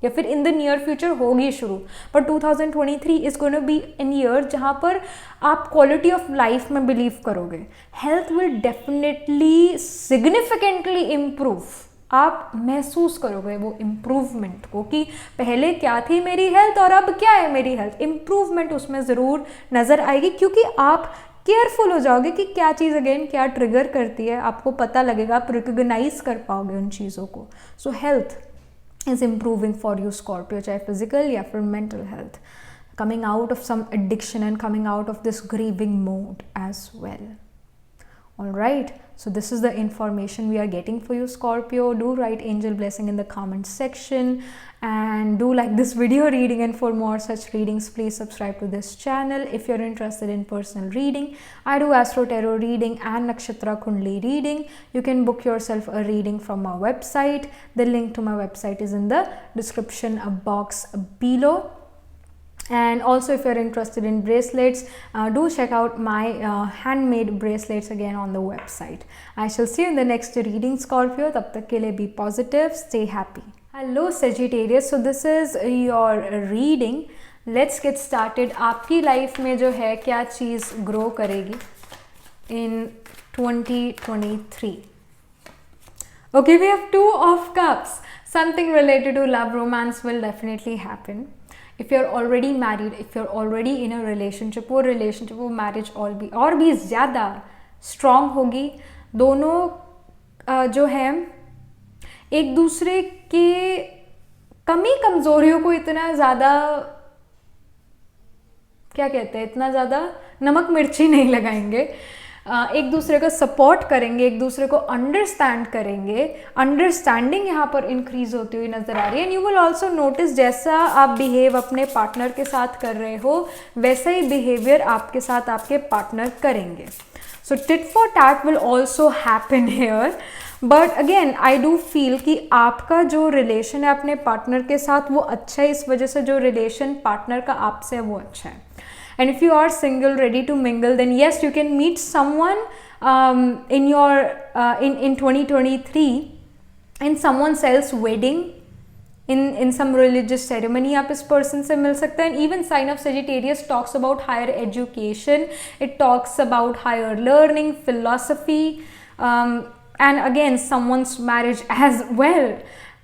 या फिर इन द नियर फ्यूचर होगी शुरू. पर 2023 is going to be an year जहाँ पर आप क्वालिटी ऑफ लाइफ में बिलीव करोगे. Health will definitely significantly improve. आप महसूस करोगे वो इम्प्रूवमेंट को कि पहले क्या थी मेरी हेल्थ और अब क्या है मेरी हेल्थ. इम्प्रूवमेंट उसमें ज़रूर नज़र आएगी, क्योंकि आप केयरफुल हो जाओगे कि क्या चीज़ अगेन क्या ट्रिगर करती है. आपको पता लगेगा, आप रिकॉग्नाइज कर पाओगे उन चीज़ों को. सो health is improving for you Scorpio, चाहे physical या फिर mental health, coming out of some addiction and coming out of this grieving mode as well. All right, so this is the information we are getting for you Scorpio. Do write angel blessing in the comment section and do like this video reading, and for more such readings please subscribe to this channel. If you're interested in personal reading, I do astro tarot reading and nakshatra kundli reading. You can book yourself a reading from my website. The link to my website is in the description box below. And also if you're interested in bracelets, do check out my handmade bracelets again on the website. I shall see you in the next reading Scorpio. Tab tak ke liye be positive, stay happy. Hello Sagittarius, so this is your reading. Let's get started. आपकी life में जो है क्या चीज़ grow करेगी in 2023. Okay, we have 2 of cups. Something related to love, romance will definitely happen. If you're already married, if you're already in a relationship, वो marriage और भी ज़्यादा strong होगी. दोनों जो है एक दूसरे के कमी कमज़ोरियों को इतना ज़्यादा, क्या कहते हैं, इतना ज़्यादा नमक मिर्ची नहीं लगाएंगे. एक दूसरे को सपोर्ट करेंगे, एक दूसरे को अंडरस्टैंड करेंगे. अंडरस्टैंडिंग यहाँ पर इंक्रीज होती हुई नज़र आ रही है. And you will also notice जैसा आप बिहेव अपने पार्टनर के साथ कर रहे हो, वैसा ही बिहेवियर आपके साथ आपके पार्टनर करेंगे. So tit for tat will also happen here. But again I do feel कि आपका जो रिलेशन है अपने पार्टनर के साथ वो अच्छा है, इस वजह से जो रिलेशन पार्टनर का आपसे है वो अच्छा है. And if you are single, ready to mingle, then yes, you can meet someone in your in 2023 in someone else's wedding, in some religious ceremony. आप इस person से मिल सकते हैं. Even sign of Sagittarius talks about higher education. It talks about higher learning, philosophy, and again someone's marriage as well.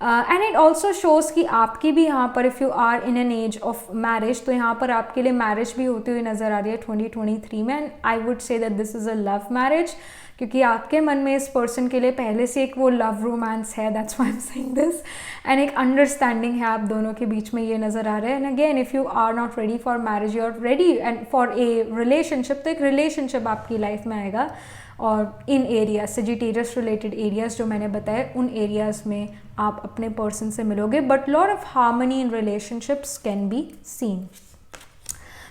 And it also shows कि आपकी भी यहाँ पर if you are in an age of marriage, तो यहाँ पर आपके लिए मैरिज भी होती हुई नज़र आ रही है 2023 में. And I would say that this is a love marriage, क्योंकि आपके मन में इस पर्सन के लिए पहले से एक वो लव रोमांस है. That's why I am saying this. And एक अंडरस्टैंडिंग है आप दोनों के बीच में, ये नज़र आ रहा है. And again if you are not ready for marriage, you are ready and for a relationship, तो एक रिलेशनशिप आपकी लाइफ में आएगा. और इन एरियाज सेजिटेरियस रिलेटेड एरियाज जो मैंने बताए, उन एरियाज में आप अपने पर्सन से मिलोगे. But lot of harmony in relationships can be seen.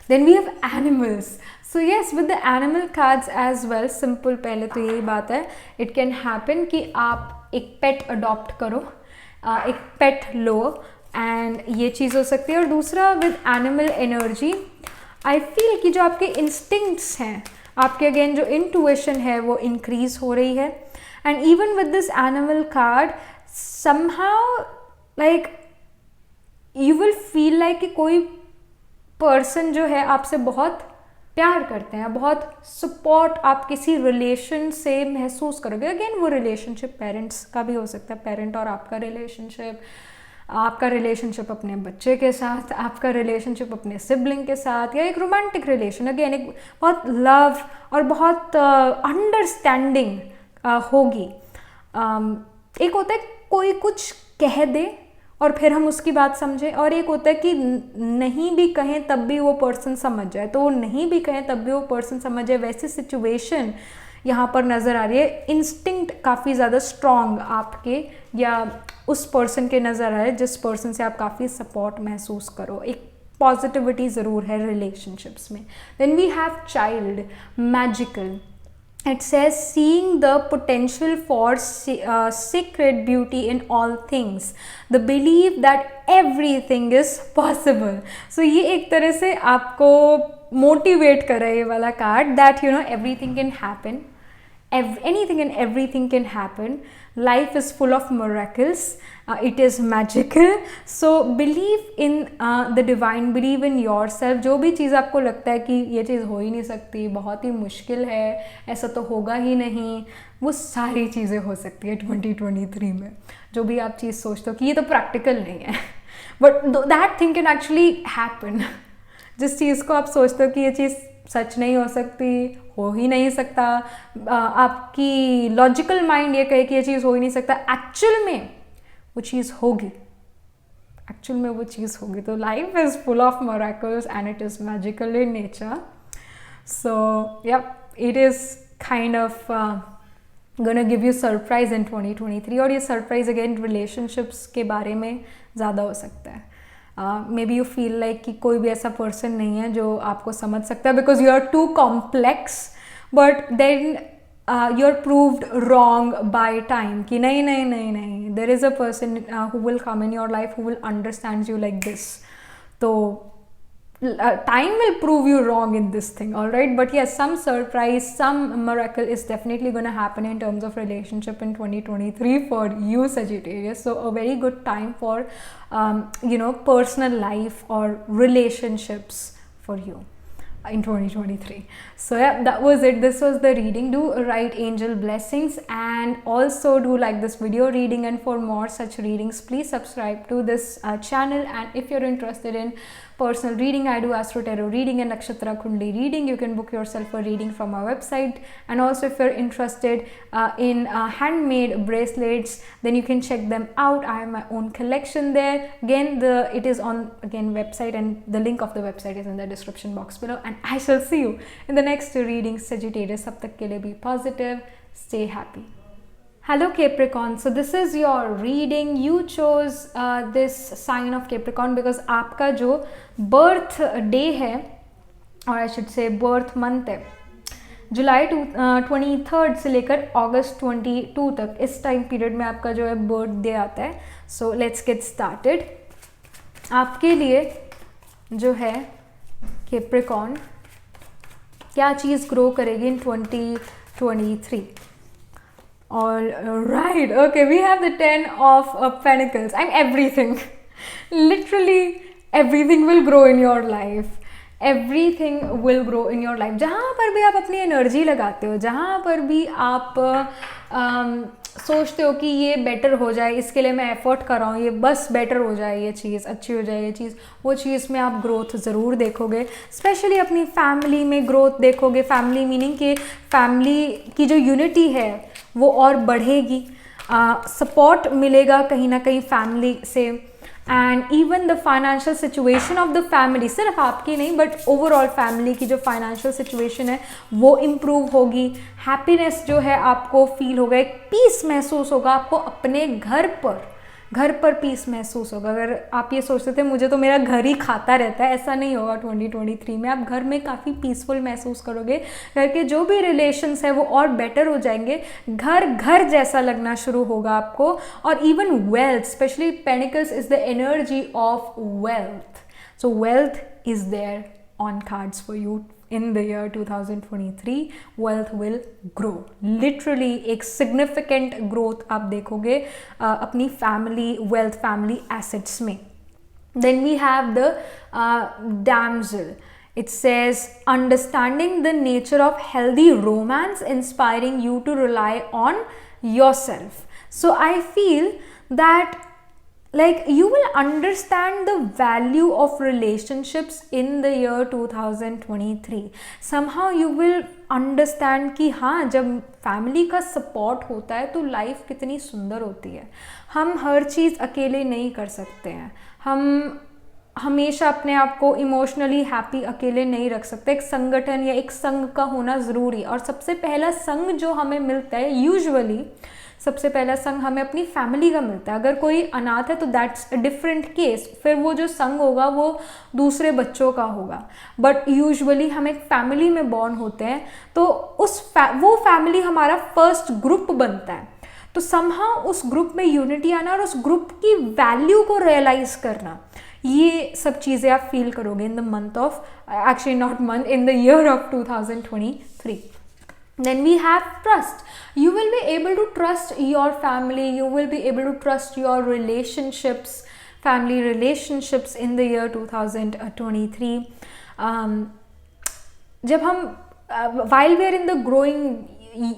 Then we have animals. So yes, with the animal cards as well, simple पहले तो यही बात है, इट कैन हैपन कि आप एक पेट अडॉप्ट करो, एक पेट लो, एंड ये चीज़ हो सकती है. और दूसरा, with animal energy I feel कि जो आपके इंस्टिंक्ट्स हैं, आपके अगेन जो इंटुइशन है वो इंक्रीज हो रही है. And even with this animal card somehow like you will feel like कि कोई पर्सन जो है आपसे बहुत प्यार करते हैं, बहुत सपोर्ट आप किसी रिलेशन से महसूस करोगे. अगेन वो रिलेशनशिप पेरेंट्स का भी हो सकता है, पेरेंट और आपका रिलेशनशिप, आपका रिलेशनशिप अपने बच्चे के साथ, आपका रिलेशनशिप अपने सिबलिंग के साथ, या एक रोमांटिक रिलेशन. अगेन एक बहुत लव और बहुत अंडरस्टैंडिंग होगी. एक होता है कोई कुछ कह दे और फिर हम उसकी बात समझें, और एक होता है कि नहीं भी कहें तब भी वो पर्सन समझ जाए. तो वो नहीं भी कहें तब भी वो पर्सन समझ जाए, वैसी सिचुएशन यहाँ पर नज़र आ रही है. इंस्टिंक्ट काफ़ी ज़्यादा स्ट्रॉन्ग आपके या उस पर्सन के नज़र आ रहे हैं जिस पर्सन से आप काफ़ी सपोर्ट महसूस करो. एक पॉजिटिविटी ज़रूर है रिलेशनशिप्स में. Then we have child, magical. It says seeing the potential for sacred beauty in all things, the belief that everything is possible. So ये एक तरह से आपको मोटिवेट कर रहा है ये वाला card, that you know everything can happen, anything and everything can happen. Life is full of miracles. It is magical. So believe in the divine, believe in yourself. जो भी चीज़ आपको लगता है कि ये चीज़ हो ही नहीं सकती, बहुत ही मुश्किल है, ऐसा तो होगा ही नहीं, वो सारी चीज़ें हो सकती है 2023 में. जो भी आप चीज़ सोचते हो कि ये तो प्रैक्टिकल नहीं है, but that thing can actually happen. जिस चीज़ को आप सोचते हो कि ये चीज़ सच नहीं हो सकती, हो ही नहीं सकता, आपकी लॉजिकल माइंड ये कहे कि ये चीज़ हो ही नहीं सकता, एक्चुअल में वो चीज़ होगी, एक्चुअल में वो चीज़ होगी. तो life is full of miracles and it is magical in nature. So yeah it is kind of gonna give you surprise in 2023. और ये सरप्राइज अगेन रिलेशनशिप्स के बारे में ज़्यादा हो सकता है. May be you feel like कि कोई भी ऐसा पर्सन नहीं है जो आपको समझ सकता है, because you are too complex. But then you are proved wrong by time कि नहीं नहीं नहीं नहीं, there is a person who will come in your life who will understand you like this. तो time will prove you wrong in this thing, all right? But yes, some surprise, some miracle is definitely going to happen in terms of relationship in 2023 for you, Sagittarius. So a very good time for personal life or relationships for you in 2023. So yeah, that was it. This was the reading. Do write angel blessings, and also do like this video reading, and for more such readings please subscribe to this channel. And if you're interested in personal reading, I do Astro Tarot reading and Nakshatra Kundli reading. You can book yourself a reading from our website. And also if you're interested in handmade bracelets, then you can check them out. I have my own collection there. Again, it is on website, and the link of the website is in the description box below. And I shall see you in the next reading, Sagittarius. Tab tak ke liye be positive, stay happy. Hello Capricorn, so this is your reading. You chose this sign of Capricorn because आपका जो birth day है, और I should say birth month है, जुलाई 23rd से लेकर अगस्त 22 तक, इस time period में आपका जो है बर्थ डे आता है. So let's get started. आपके लिए जो है Capricorn क्या चीज़ ग्रो करेगी इन 2023. All right, okay, we have the 10 of Pentacles. I'm everything. Literally everything will grow in your life. Everything will grow in your life. जहाँ पर भी आप अपनी एनर्जी लगाते हो, जहाँ पर भी आप सोचते हो कि ये बेटर हो जाए, इसके लिए मैं एफर्ट कर रहा हूँ, ये बस बेटर हो जाए, ये चीज़ अच्छी हो जाए, ये चीज़, वो चीज़ में आप ग्रोथ ज़रूर देखोगे। स्पेशली अपनी फैमिली में ग्रोथ देखोगे। फैमिली मीनिंग कि फैमिली की जो यूनिटी है वो और बढ़ेगी, सपोर्ट मिलेगा कहीं ना कहीं फैमिली से। And even the financial situation of the family, सिर्फ आपकी नहीं बट ओवरऑल फैमिली की जो फाइनेंशियल सिचुएशन है वो इम्प्रूव होगी। हैप्पीनेस जो है आपको फील होगा, एक पीस महसूस होगा आपको अपने घर पर पीस महसूस होगा। अगर आप ये सोचते थे मुझे तो मेरा घर ही खाता रहता है, ऐसा नहीं होगा। 2023 में आप घर में काफ़ी पीसफुल महसूस करोगे, घर के जो भी रिलेशंस है वो और बेटर हो जाएंगे, घर घर जैसा लगना शुरू होगा आपको। और even wealth, specially pentacles is the energy of wealth, so wealth is there on cards for you in the year 2023. wealth will grow, literally एक significant growth आप देखोगे अपनी family wealth, family assets में. Then we have the damsel. It says understanding the nature of healthy romance, inspiring you to rely on yourself. So I feel that like you will understand the value of relationships in the year 2023. somehow you will understand कि हाँ, जब family का support होता है तो life कितनी सुंदर होती है। हम हर चीज़ अकेले नहीं कर सकते हैं, हम हमेशा अपने आप को इमोशनली हैप्पी अकेले नहीं रख सकते। एक संगठन या एक संघ का होना ज़रूरी है। और सबसे पहला संघ जो हमें मिलता है, यूजुअली सबसे पहला संघ हमें अपनी फैमिली का मिलता है। अगर कोई अनाथ है तो दैट्स अ डिफरेंट केस, फिर वो जो संघ होगा वो दूसरे बच्चों का होगा। बट यूजुअली हम एक फैमिली में बॉर्न होते हैं, तो वो फैमिली हमारा फर्स्ट ग्रुप बनता है। तो समहाउ उस ग्रुप में यूनिटी आना और उस ग्रुप की वैल्यू को रियलाइज करना, ये सब चीज़ें आप फील करोगे in the month of, actually not month, in the year of 2023. Then we have trust. You will be able to trust your family, you will be able to trust your relationships, family relationships in the year 2023. जब हम while we are in the growing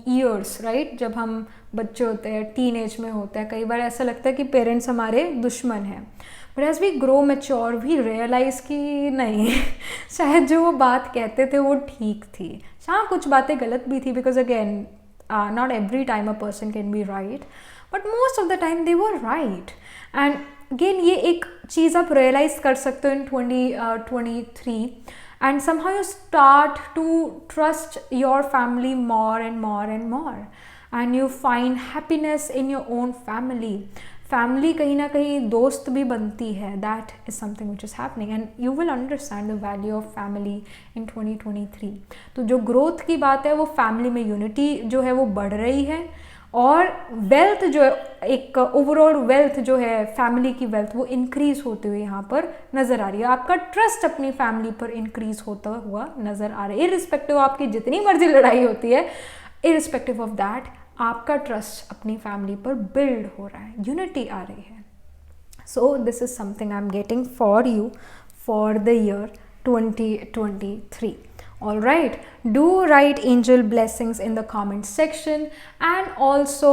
years, right, जब हम बच्चे होते हैं, teenage में होते हैं, कई बार ऐसा लगता है कि पेरेंट्स हमारे दुश्मन हैं। But as we grow mature we realise कि नहीं शायद जो वो बात कहते थे वो ठीक थी। हाँ, कुछ बातें गलत भी थी, because again not every time a person can be right, but most of the time they were right. And again ये एक चीज़ आप रियलाइज़ कर सकते हो in 2023, and somehow you start to trust your family more and more and more, and you find happiness in your own family. Family कहीं ना कहीं दोस्त भी बनती है। That is something which is happening and you will understand the value of family in 2023. तो जो growth की बात है वो फैमिली में यूनिटी जो है वो बढ़ रही है, और वेल्थ जो है, एक ओवरऑल वेल्थ जो है फैमिली की वेल्थ, वो इंक्रीज होते हुए यहाँ पर नज़र आ रही है। आपका ट्रस्ट अपनी फैमिली पर इंक्रीज होता हुआ नज़र आ रहा है। इरिस्पेक्टिव आपकी जितनी मर्जी लड़ाई होती है, इरिस्पेक्टिव ऑफ दैट आपका ट्रस्ट अपनी फैमिली पर बिल्ड हो रहा है, यूनिटी आ रही है। सो this is something I am getting for you for the year 2023. All right, do write angel blessings in the comment section, and also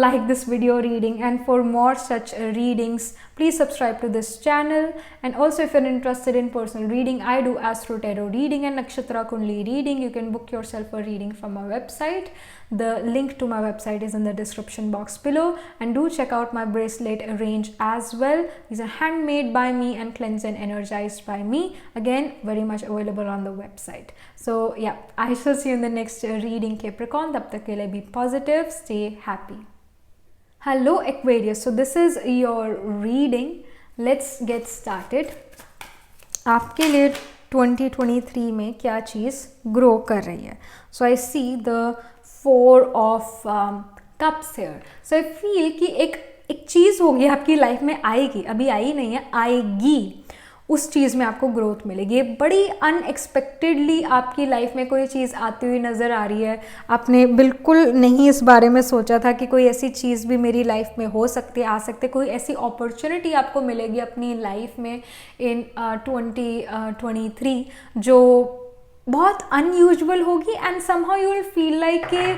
like this video reading, and for more such readings please subscribe to this channel. And also if you're interested in personal reading, I do astro tarot reading and nakshatra kundli reading. You can book yourself a reading from my website. The link to my website is in the description box below, and do check out my bracelet range as well. These are handmade by me and cleansed and energized by me, again very much available on the website. So yeah, I shall see you in the next reading, Capricorn. Tab tak ke liye be positive, stay happy. Hello Aquarius, so this is your reading. Let's get started. आपके लिए 2023 में क्या चीज़ grow कर रही है? So I see the 4 of cups here. So I feel कि एक चीज़ होगी आपकी लाइफ में, आएगी, अभी आई नहीं है, आएगी, उस चीज़ में आपको ग्रोथ मिलेगी। बड़ी अनएक्सपेक्टेडली आपकी लाइफ में कोई चीज़ आती हुई नज़र आ रही है। आपने बिल्कुल नहीं इस बारे में सोचा था कि कोई ऐसी चीज़ भी मेरी लाइफ में हो सकती है, आ सकती है, कोई ऐसी अपॉर्चुनिटी आपको मिलेगी अपनी लाइफ में इन 2023 जो बहुत अनयूजुअल होगी। And somehow you will feel like कि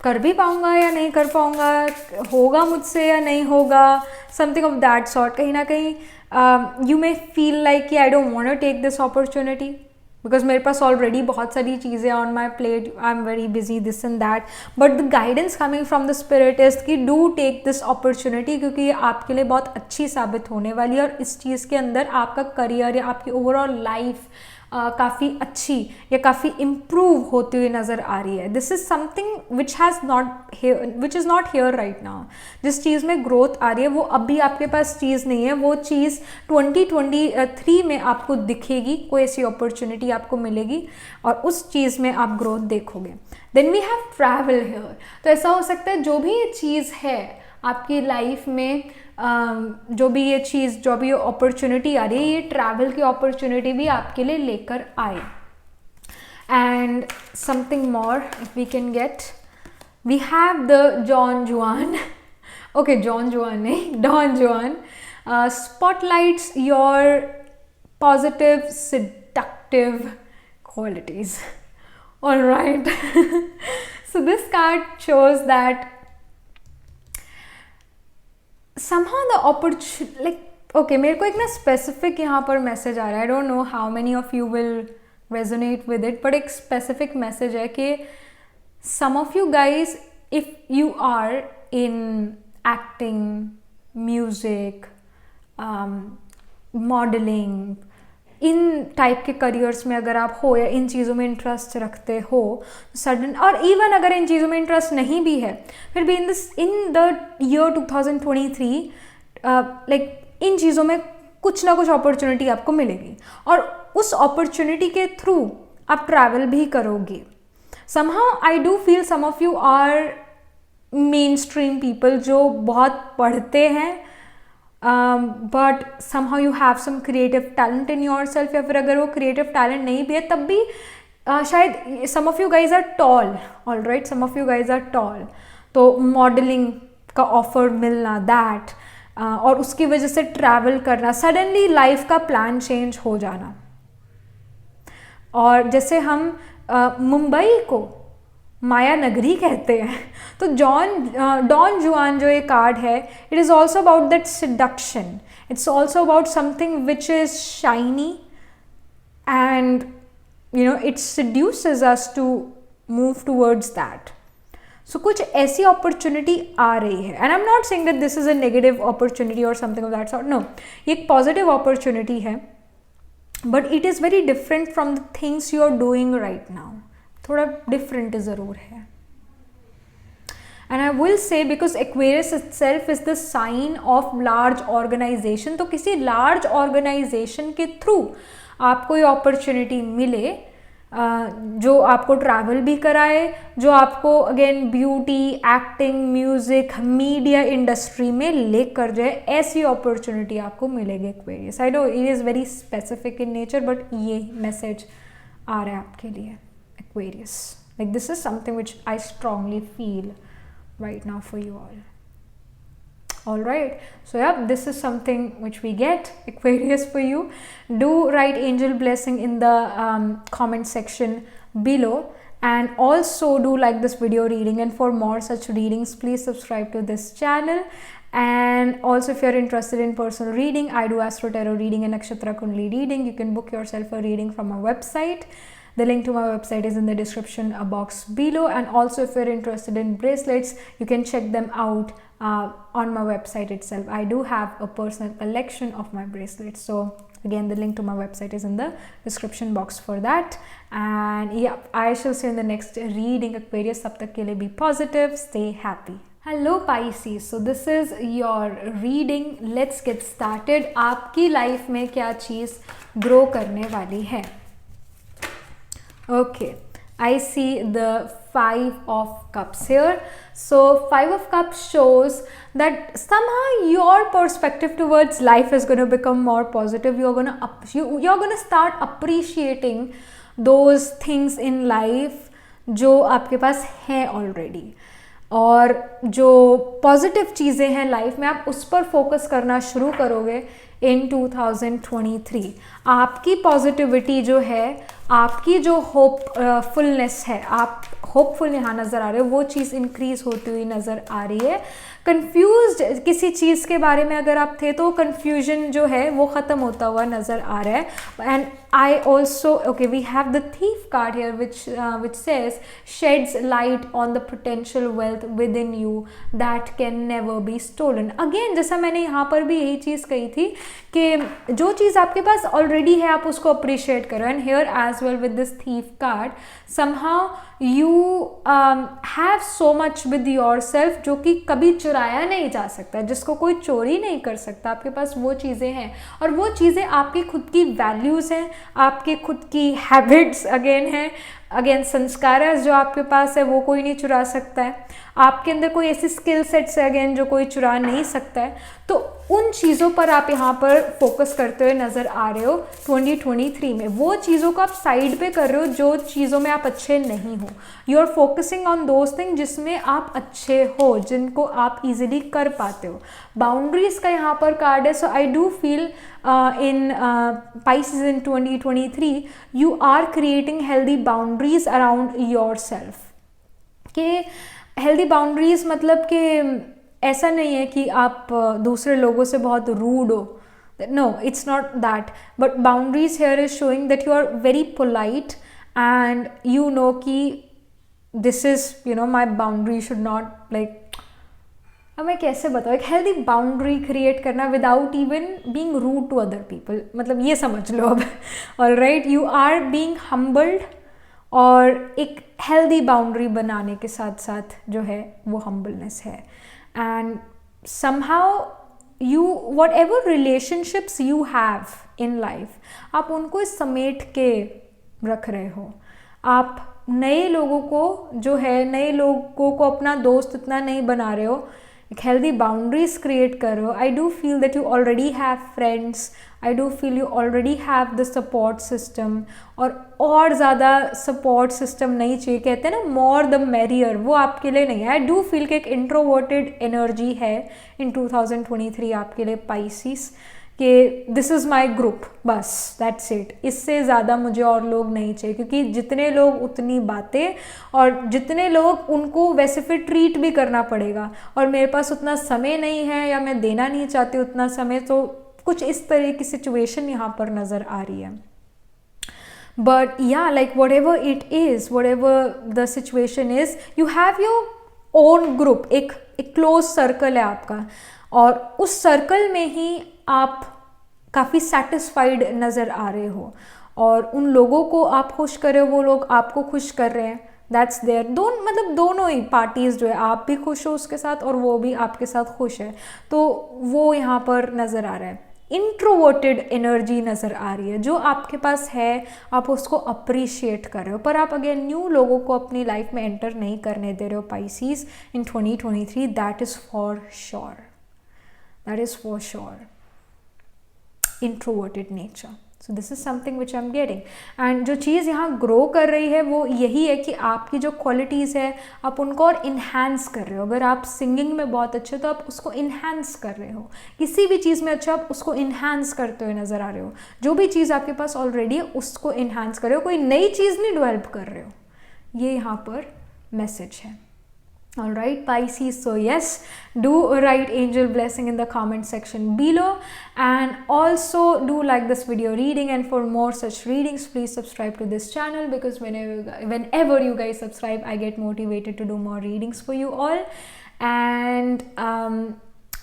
कर भी पाऊँगा या नहीं कर पाऊँगा, होगा मुझसे या नहीं होगा, समथिंग ऑफ दैट सॉर्ट. कहीं ना कहीं यू मे फील लाइक कि I don't want to take this opportunity because मेरे पास ऑलरेडी बहुत सारी चीज़ें on my plate, I am very busy this and that. But the guidance coming from the spirit is कि do take this opportunity, क्योंकि ये आपके लिए बहुत अच्छी साबित होने वाली है और इस चीज़ के अंदर आपका करियर या आपकी ओवरऑल लाइफ काफ़ी अच्छी या काफ़ी इम्प्रूव होती हुई नज़र आ रही है. This is something which is not here right now. जिस चीज़ में ग्रोथ आ रही है वो अभी आपके पास चीज़ नहीं है, वो चीज़ 2023 में आपको दिखेगी, कोई ऐसी अपॉर्चुनिटी आपको मिलेगी और उस चीज़ में आप ग्रोथ देखोगे. Then we have travel here. तो ऐसा हो सकता है जो भी ये चीज़ है आपकी लाइफ में, जो भी ये चीज़, जो भी ये अपॉर्चुनिटी आ रही है, ये ट्रैवल की अपॉर्चुनिटी भी आपके लिए लेकर आए. And something more if we can get, we have the John Juan. Okay, John Juan नहीं, Don Juan. Spotlights your positive seductive qualities. All right. So this card shows that somehow the opportunity, like, okay, मेरे को एक ना specific यहाँ पर message आ रहा है. I don't know how many of you will resonate with it, but एक स्पेसिफिक मैसेज है कि some of you guys, if you are in acting, music, modelling, इन टाइप के करियर्स में अगर आप हो या इन चीज़ों में इंटरेस्ट रखते हो सडन, और इवन अगर इन चीज़ों में इंटरेस्ट नहीं भी है फिर भी in the year 2023 like in चीज़ों में कुछ ना कुछ अपॉर्चुनिटी आपको मिलेगी और उस अपॉर्चुनिटी के थ्रू आप ट्रैवल भी करोगे. Somehow I do feel some of you are mainstream people जो बहुत पढ़ते हैं, but somehow you have some creative talent in your self, या फिर अगर वो क्रिएटिव टैलेंट नहीं भी है तब भी शायद some of you guys are tall. All right, some of you guys are tall. तो मॉडलिंग का ऑफर मिलना, दैट, और उसकी वजह से ट्रैवल करना, सडनली लाइफ का प्लान चेंज हो जाना. और जैसे हम मुंबई को माया नगरी कहते हैं, तो डॉन जुआन जो ये कार्ड है, it is also about that seduction. It's also about something which is shiny and you know it seduces us to move towards that. So कुछ ऐसी अपॉर्चुनिटी आ रही है, and I am not saying that this is a negative opportunity और something of that sort. No, ये एक positive opportunity है, but it is very different from the things you are doing right now. थोड़ा different ज़रूर है. And I will say because Aquarius itself is the sign of large organisation. तो किसी large organisation के through आपको ये opportunity मिले जो आपको ट्रैवल भी कराए, जो आपको again beauty, acting, music, media industry में लेकर जाए, ऐसी अपॉर्चुनिटी आपको मिलेगी Aquarius. I know it is very specific in nature, but ये मैसेज आ रहा है आपके लिए Aquarius. Like this is something which I strongly feel right now for you all. All right, so yeah, this is something which we get, Aquarius, for you. Do write angel blessing in the comment section below, and also do like this video reading, and for more such readings please subscribe to this channel. And also if you're interested in personal reading, I do astro tarot reading and nakshatra kundali reading. You can book yourself a reading from our website. The link to my website is in the description box below. And also if you're interested in bracelets, you can check them out on my website itself. I do have a personal collection of my bracelets, so again the link to my website is in the description box for that. And yeah, I shall see you in the next reading, Aquarius. Tab tak ke liye be positive, stay happy. Hello Pisces, so this is your reading. Let's get started. आपकी life में क्या चीज़ grow करने वाली है? Okay, I see the 5 of Cups here. So 5 of Cups shows that somehow your perspective towards life is going to become more positive. You're going to start appreciating those things in life जो आपके पास हैं already. और जो positive चीज़ें हैं life में, आप उस पर फोकस करना शुरू करोगे इन 2023. आपकी पॉजिटिविटी जो है, आपकी जो होपफुलनेस है, आप होपफुल यहाँ नज़र आ रहे हो, वो चीज़ इंक्रीज होती हुई नज़र आ रही है। कंफ्यूज्ड किसी चीज़ के बारे में अगर आप थे तो कन्फ्यूजन जो है वो ख़त्म होता हुआ नज़र आ रहा है। And I also, okay, we have the thief card here which says sheds light on the potential wealth within you that can never be stolen. Again, जैसा मैंने यहाँ पर भी यही चीज़ कही थी कि जो चीज़ आपके पास ऑलरेडी है आप उसको अप्रिशिएट करो। And here as well with this thief card, somehow you have so much with yourself जो कि कभी चुराया नहीं जा सकता, जिसको कोई चोरी नहीं कर सकता। आपके पास वो चीज़ें हैं और वो चीज़ें आपकी खुद की वैल्यूज़ हैं, आपके खुद की हैबिट्स अगेन हैं, अगेन संस्कार जो आपके पास है वो कोई नहीं चुरा सकता है। आपके अंदर कोई ऐसी स्किल सेट्स है अगेन जो कोई चुरा नहीं सकता है। तो उन चीज़ों पर आप यहाँ पर फोकस करते हुए नज़र आ रहे हो 2023 में। वो चीज़ों को आप साइड पे कर रहे हो जो चीज़ों में आप अच्छे नहीं हो। You are focusing on those thing जिसमें आप अच्छे हो, जिनको आप इजीली कर पाते हो। बाउंड्रीज का यहाँ पर कार्ड है। So I do feel in Pisces in 2023 you are creating healthy boundaries around yourself। कि healthy boundaries मतलब कि ऐसा नहीं है कि आप दूसरे लोगों से बहुत रूड हो, no, it's not that, but boundaries here is showing that you are very polite and you know कि this is, you know, my boundary should not like, अब मैं कैसे बताऊँ, एक हेल्दी बाउंड्री क्रिएट करना without even being rude to other people, मतलब ये समझ लो अब। Alright, you are being humbled और एक हेल्दी बाउंड्री बनाने के साथ साथ जो है वो हम्बलनेस है। And somehow you what ever relationships you have in life आप उनको समेट के रख रहे हो। आप नए लोगों को जो है, नए लोगों को अपना दोस्त इतना नहीं बना रहे हो, एक हेल्दी बाउंड्रीज क्रिएट कर रहे हो। आई do feel that you already have friends, I do feel you already have the support system, और ज़्यादा सपोर्ट सिस्टम नहीं चाहिए। कहते हैं ना मोर द मेरियर, वो आपके लिए नहीं है। आई डू फील कि एक इंट्रोवर्टेड एनर्जी है इन 2023 आपके लिए पाइसिस, कि दिस इज़ माई ग्रुप, बस दैट्स इट। इससे ज़्यादा मुझे और लोग नहीं चाहिए, क्योंकि जितने लोग उतनी बातें, और जितने लोग उनको वैसे फिर ट्रीट भी करना पड़ेगा, और मेरे पास उतना समय नहीं है या मैं देना नहीं चाहती उतना समय। तो कुछ इस तरह की सिचुएशन यहाँ पर नज़र आ रही है। बट या like what ever it is, what ever the situation is, you have your own group, एक क्लोज सर्कल है आपका, और उस सर्कल में ही आप काफ़ी सेटिस्फाइड नज़र आ रहे हो, और उन लोगों को आप खुश कर रहे हो, वो लोग आपको खुश कर रहे हैं। दैट्स देयर, मतलब दोनों ही पार्टीज़ जो है, आप भी खुश हो उसके साथ और वो भी आपके साथ खुश है। तो वो यहाँ पर नज़र आ रहा है। इंट्रोवर्टेड एनर्जी नज़र आ रही है, जो आपके पास है आप उसको अप्रिशिएट कर रहे हो, पर आप अगेन न्यू लोगों को अपनी लाइफ में एंटर नहीं करने दे रहे हो Pisces in 2023। That is for sure, that is for sure. introverted nature, so this is something which I'm getting। and जो चीज़ यहाँ ग्रो कर रही है वो यही है कि आपकी जो क्वालिटीज़ है आप उनको और इन्हांस कर रहे हो। अगर आप सिंगिंग में बहुत अच्छे हो तो आप उसको इन्हांस कर रहे हो, किसी भी चीज़ में अच्छा आप उसको इन्हांस करते हुए नज़र आ रहे हो। जो भी चीज़ आपके पास ऑलरेडी है उसको इन्हांस कर रहे हो, कोई नई चीज़ नहीं डेवलप कर रहे हो। ये यहाँ पर मैसेज है। All right, Pisces, so yes, do write angel blessing in the comment section below, and also do like this video reading, and for more such readings please subscribe to this channel, because whenever you guys subscribe I get motivated to do more readings for you all. And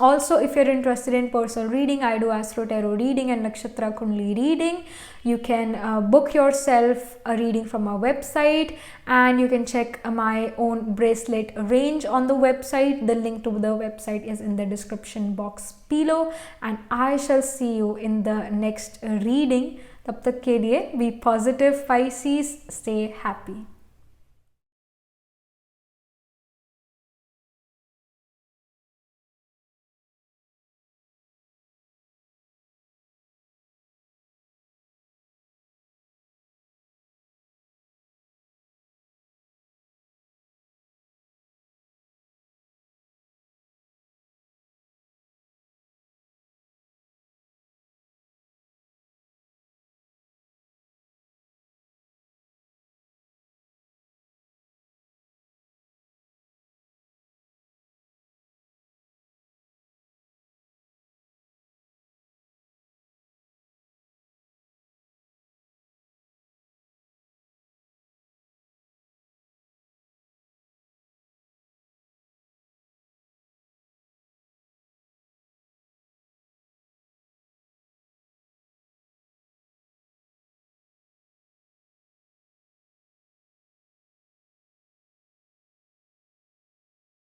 also, if you're interested in personal reading, I do Astro Tarot reading and Nakshatra Kundli reading. You can book yourself a reading from our website, and you can check my own bracelet range on the website. The link to the website is in the description box below, and I shall see you in the next reading. Tab tak ke liye, be positive Pisces, stay happy.